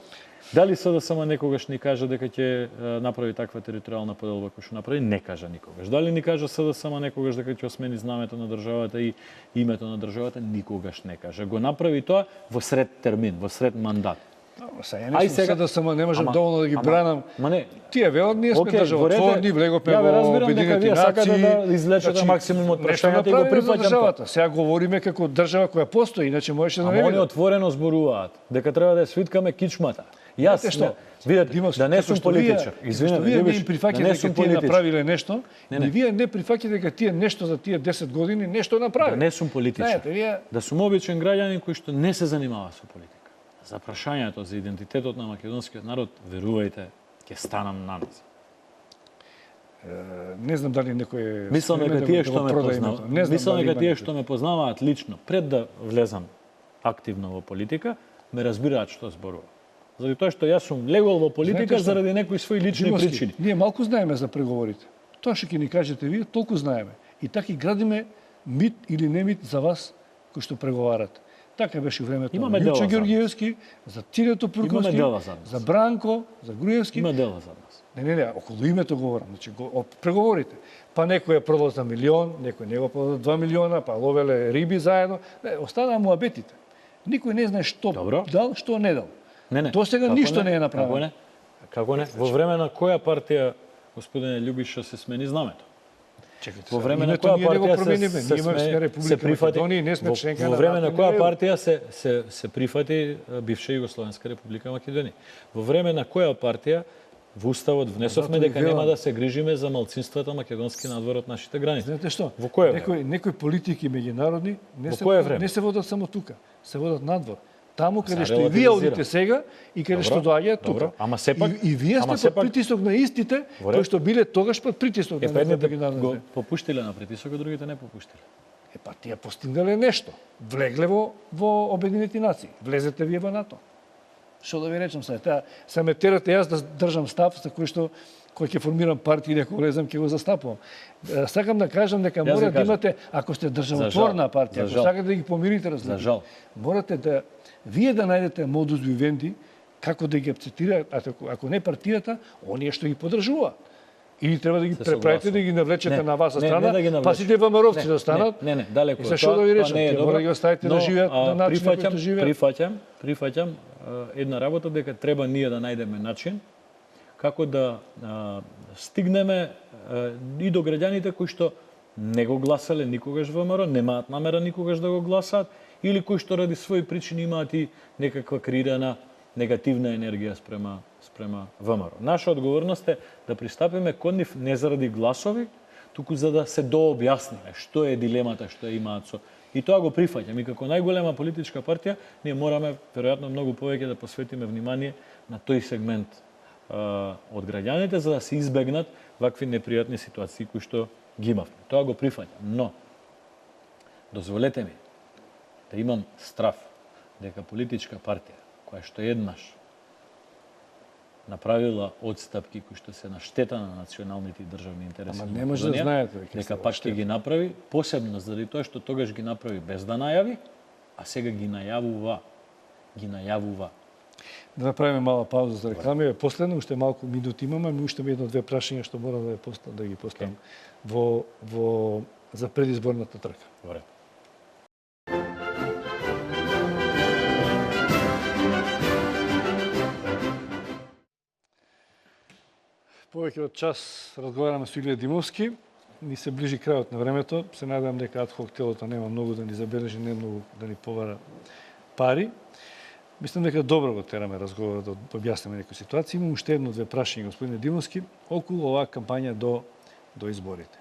Дали СДСМ некогаш ни кажа дека ќе направи таква територијална поделба која што направи? Не кажа никогаш. Дали ни кажа СДСМ некогаш дека ќе смени знамето на државата и името на државата? Никогаш не кажа. Го направи тоа во сред термин, во сред мандат. Сега не сум сега да само не можам доволно да ги бранам. Ма не. Тие велат ние сме државотворни, влегопме Ја ве во разбирам дека Обединети вие сакате нации. да извлечете максимум од нешто прашањата и го направиме за прифаќам тоа. државата. Сега говориме како држава која постои, иначе можеше да Ама не они биде. отворено зборуваат дека треба да ја свиткаме кичмата. Јас Знаете што? видете, Димовски, да не како сум што вие- политичар. како што Извинете, вие не Љубиш, им да прифаќате не дека сум тие политичар. направиле нешто, Не, и не. вие не прифаќате дека тие нешто за тие 10 години нешто Да направиле. не сум политичар. Знаете, вие Да сум обичен граѓанин кој што не се занимава со политика. За прашањето за идентитетот на македонскиот народ, верувајте, ќе станам на нас. не знам дали некој Мислам дека да тие го што ме продаде познаваат, името. Не знам мислам дали дека има тие некој. што ме познаваат лично пред да влезам активно во политика, ме разбираат што зборува. Заради тоа што јас сум легол во политика Знаете што? заради некои своји лични Димовски, причини. ние малку знаеме за преговорите. Тоа што ќе ни кажете вие, толку знаеме. И така и градиме мит или не мит за вас кои што преговарате. Така беше во времето Имаме на Јуче дела за нас. Георгиевски, за Тилето Имаме Пурковски, дела за нас. за Бранко, за Груевски. Има дела за нас. Не, околу името говорам, значи преговорите. Па некој е продал за 1 милион, некој не го продал 2 милиона, па ловеле риби заедно. Не, останаа муабетите. Никој не знае што дал, што не дал. До сега ништо не е направено. Како не? Во време на која партија, господине Љубиша, се смени знамето? Чекайте, во време на која партија се прифати? Во време на која партија се прифати бивша Југословенска република Македонија? Во време на која партија во уставот внесовме дека нема да се грижиме за малцинствата македонски надвор од нашите граници? Знаете што? Во кое време? Некои политики меѓународни не се водат само тука, се водат надвор. Таму каде што и вие одите сега и каде што доаѓаат тука. Ама сепак и вие сте под притисок на истите кои што биле тогаш под притисок на меѓународните. Го попуштиле на притисок, а другите не попуштиле. Па тие постигнале нешто. Влегле во Обединети нации. Влезете вие во НАТО. Што да ви речам сега? Се ме терате јас да држам став за кој ќе формирам партија или ако влезам ќе го застапувам. Сакам да кажам дека мора да имате, ако сте државотворна партија, ако сакате да ги помирите разлики, морате да вие да најдете модус вивенди како да ги акцептира, ако не партијата, оние што ги поддржуваат. Или треба да ги преправите, да ги навлечете на ваша страна, па сите ВМРО-вци да станат. Не, далеко. И што да ви речам, мора да ги оставите да живеат на начин на кој живеат. Прифаќам една работа дека треба ние да најдеме начин како да стигнеме и до граѓаните кои што не го гласале никогаш ВМРО, немаат намера никогаш да го гласаат, или кои што ради своји причини имаат и некаква креирана негативна енергија спрема ВМРО. Наша одговорност е да пристапиме кон нив не заради гласови, туку за да се дообјасниме што е дилемата што имаат со. И тоа го прифаќам. И како најголема политичка партија, ние мораме, веројатно, многу повеќе да посветиме внимание на тој сегмент од граѓаните, за да се избегнат вакви непријатни ситуации кои што ги имавме. Тоа го прифаќам. Но, дозволете ми да имам страв дека политичка партија, која што еднаш направила одстапки кои што се на штета на националните и државни интереси. Ама не може да знаете дека пак ќе ги направи, посебно заради тоа што тогаш ги направи без да најави, а сега ги најавува. Да направиме мала пауза за реклами. Последно, уште малку минути имаме, ми уште едно-две прашања што мора да ги поставам за предизборната трка. Добре. Повеќе од час разговараме со Илија Димовски. Ни се ближи крајот на времето. Се надевам дека адхок телото нема многу да ни забележи, не многу да ни побара пари. Мислам дека добро го тераме разговорот да објасниме некои ситуации. Имам уште едно-две прашања, господине Димовски, околу оваа кампања до изборите.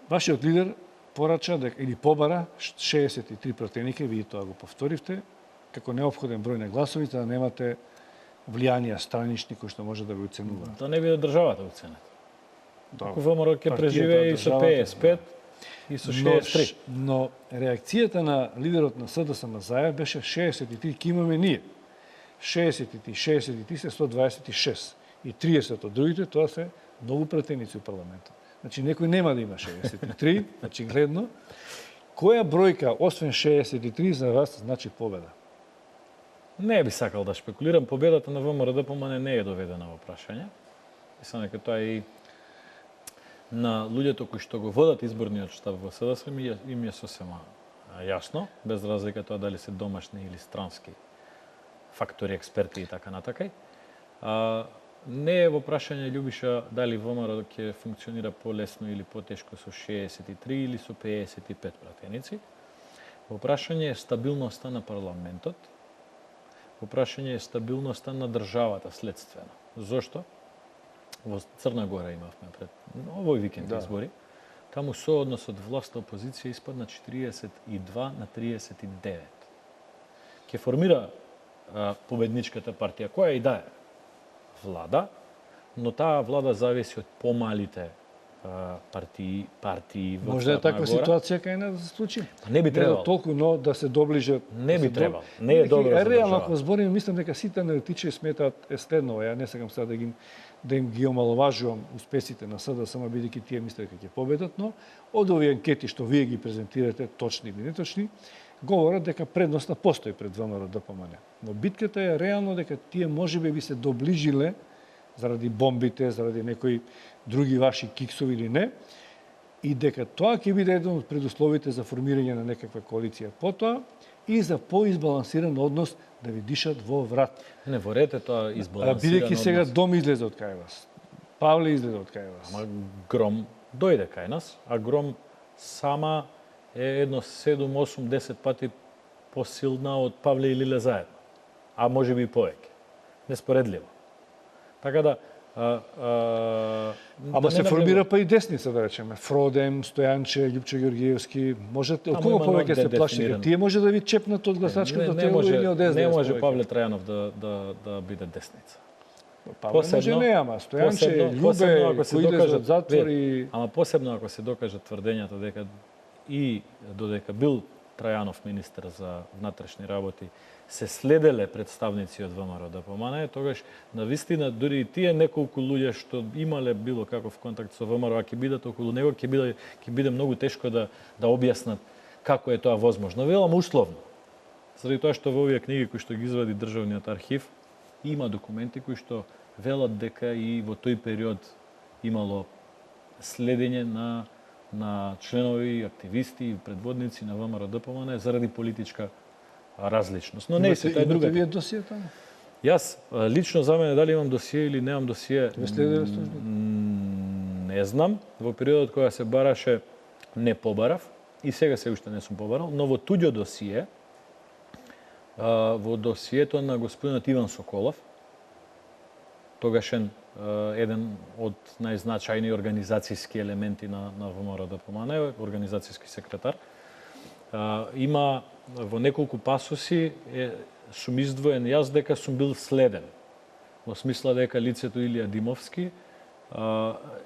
Вашиот лидер порача или побара 63 пратеника, вие тоа го повторивте, како неопходен број на гласовите, да немате влијанија странични кои што може да ви оценуваат. Да не биде државата оценета. Ако ВМРО ќе преживее и со 55 и со 63. Но реакцијата на лидерот на СДСМ Заев беше 63 ки имаме ние. 63 се 126 и 30 од другите, тоа се многу пратеници у парламентот. Значи некој нема да има 63, значи гледно. Која бројка освен 63 за вас значи победа? Не би сакал да шпекулирам. Победата на ВМРО-ДПМН не е доведена во прашање. Мислам дека тоа и на луѓето кои што го водат изборниот штаб во СДСМ им е сосема јасно, без разлика тоа дали се домашни или странски фактори, експерти и така натака. Не е во прашање Љубиша дали ВМРО ќе функционира полесно или потешко со 63 или со 55 пратеници. Во прашање е стабилноста на парламентот. Во прашање е стабилноста на државата следствено. Зошто? Во Црна Гора имавме пред овој викенд избори. Таму соодносот власт-опозиција испадна 42 на 39. Ке формира победничката партија, која и да е влада, но таа влада зависи од помалите партии во може да е таква ситуација кај нас да се случи. Не би требало. Толку но да се доближат. Не би требало. Не е добро за реално ако збориме, мислам дека сите аналитичари сметаат следно, ја не сакам сега да им ги омаловажувам успесите на СДСМ, бидејќи тие мислат дека ќе победат, но од овие анкети што вие ги презентирате, точни или неточни, говорат дека предноста постои пред ВМРО ДПМН. Но битката е реално дека тие можеби би се доближиле заради бомбите, заради некои други ваши киксови или не, и дека тоа ќе биде еден од предусловите за формирање на некаква коалиција потоа и за поизбалансиран однос да ви дишат во врат. Не ворете тоа избалансирано. Бидејќи сега Дом излезе од кај вас. Павле излезе од кај вас. Ама Гром дојде кај нас, а Гром сама е едно 7, 8, 10 пати посилна од Павле и Лиле заедно. А може би и повеќе. Неспоредливо. Така да Ама се формира па и десница, да речеме. Фродем, Стојанче, Љупчо Ѓоргиевски. Можете, од кого повеќе се плашите? Тие може да ви чепнат од гласачкото тело или од СДС? Не може Павле Трајанов да биде десница. Павле може не, ама Стојанче, Љубе, кои излезат затвор и... Ама посебно ако се докажат тврдењата дека и додека бил Трајанов министер за внатрешни работи, се следеле представници од ВМРО ДПМН, тогаш навистина дури и тие неколку луѓе што имале било каков контакт со ВМРО, а ќе бидат околу него, ќе биде многу тешко да објаснат како е тоа возможно. Велам условно. Заради тоа што во овие книги кои што ги извади Државниот архив, има документи кои што велат дека и во тој период имало следење на членови, активисти и предводници на ВМРО ДПМН заради политичка различност. Но не се, тоа е друга. Вие досие таму? Јас лично за мене дали имам досие или немам досие, не знам. Во периодот кога се бараше не побарав и сега се уште не сум побарал, но во туѓо досие, во досието на господинот Иван Соколов, тогашен еден од најзначајни организацијски елементи на ВМРО ДПМН, организацијски секретар, има во неколку пасоси сум издвоен јас дека сум бил следен. Во смисла дека лицето Илија Димовски,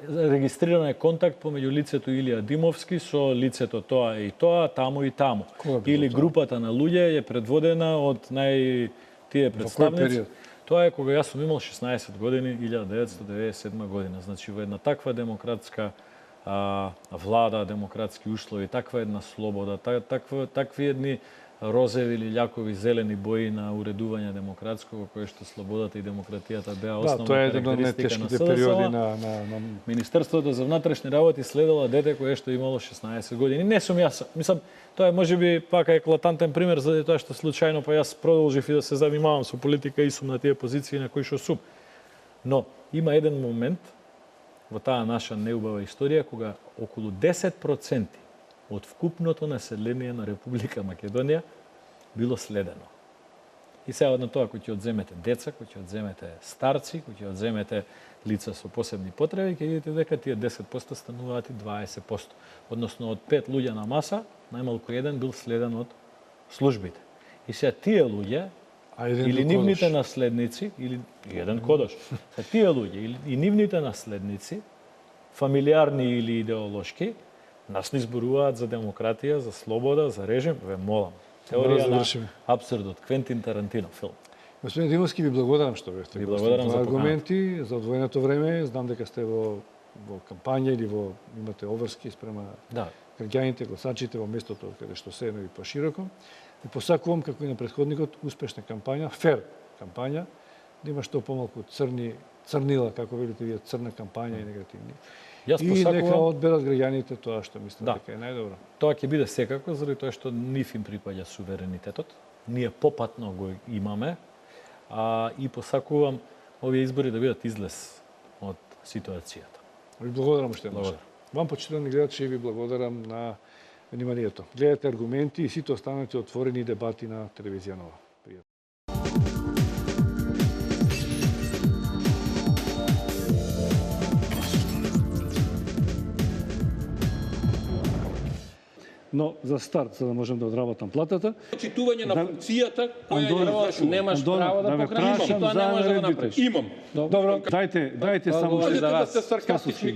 регистриран е контакт помеѓу лицето Илија Димовски со лицето тоа и тоа, таму и таму. Или групата на луѓе е предводена од тие представници. Тоа е кога јас сум имал 16 години, 1997 година. Значи во една таква демократска влада, демократски услови, таква една слобода, такви едни розеви или љакови зелени бои на уредување демократско, кое што слободата и демократијата беа основна тоа е еден од најтешките периоди на Министерството за внатрешни работи следела дете кое што имало 16 години. Не сум јас. Мислам, тоа е можеби пак еклатантен пример за тоа што случајно па јас продолжив и да се занимавам со политика и сум на тие позиции на кои што сум. Но има еден момент во таа наша неубава историја кога околу 10% од вкупното население на Република Македонија било следено. И сега на тоа, кој ќе одземете деца, кој ќе одземете старци, кој ќе одземете лица со посебни потреби, ќе видите дека тие 10% стануваат и 20%. Односно, од 5 луѓе на маса, најмалку еден бил следен од службите. И сега тие луѓе, или нивните наследници, или еден кодош, тие луѓе и нивните наследници, фамилиарни или идеолошки, нас не изборуваат за демократија, за слобода, за режим, ве молам. Теорија на абсурдот, Квентин Тарантино филм. Господин Димовски, ви благодарам што бевте. Ви благодарам за аргументи, за одвоеното време. Знам дека сте во кампања или имате обврски спрема граѓаните, гласачите во местото каде што се и пошироко. И посакувам, како и на претходникот, успешна кампања, фер кампања, да има што помалку црнила, како велите вие, црна кампања и негативни. И нека одберат граѓаните тоа што мислам дека е најдобро. Тоа ќе биде секако, заради тоа што нив им припаѓа суверенитетот. Ние попатно го имаме, и посакувам овие избори да бидат излез од ситуацијата. Ви благодарам уште еднаш. Вам, почитувани гледачи, ви благодарам на вниманието. Гледате аргументи и сите останати отворени дебати на телевизија Нова. Но за старт, за да можем да одработам платата, читување на функцијата која немаш право да покажеш, тоа не може да направиш. Имам. Добро, дайте само да сте саркастични.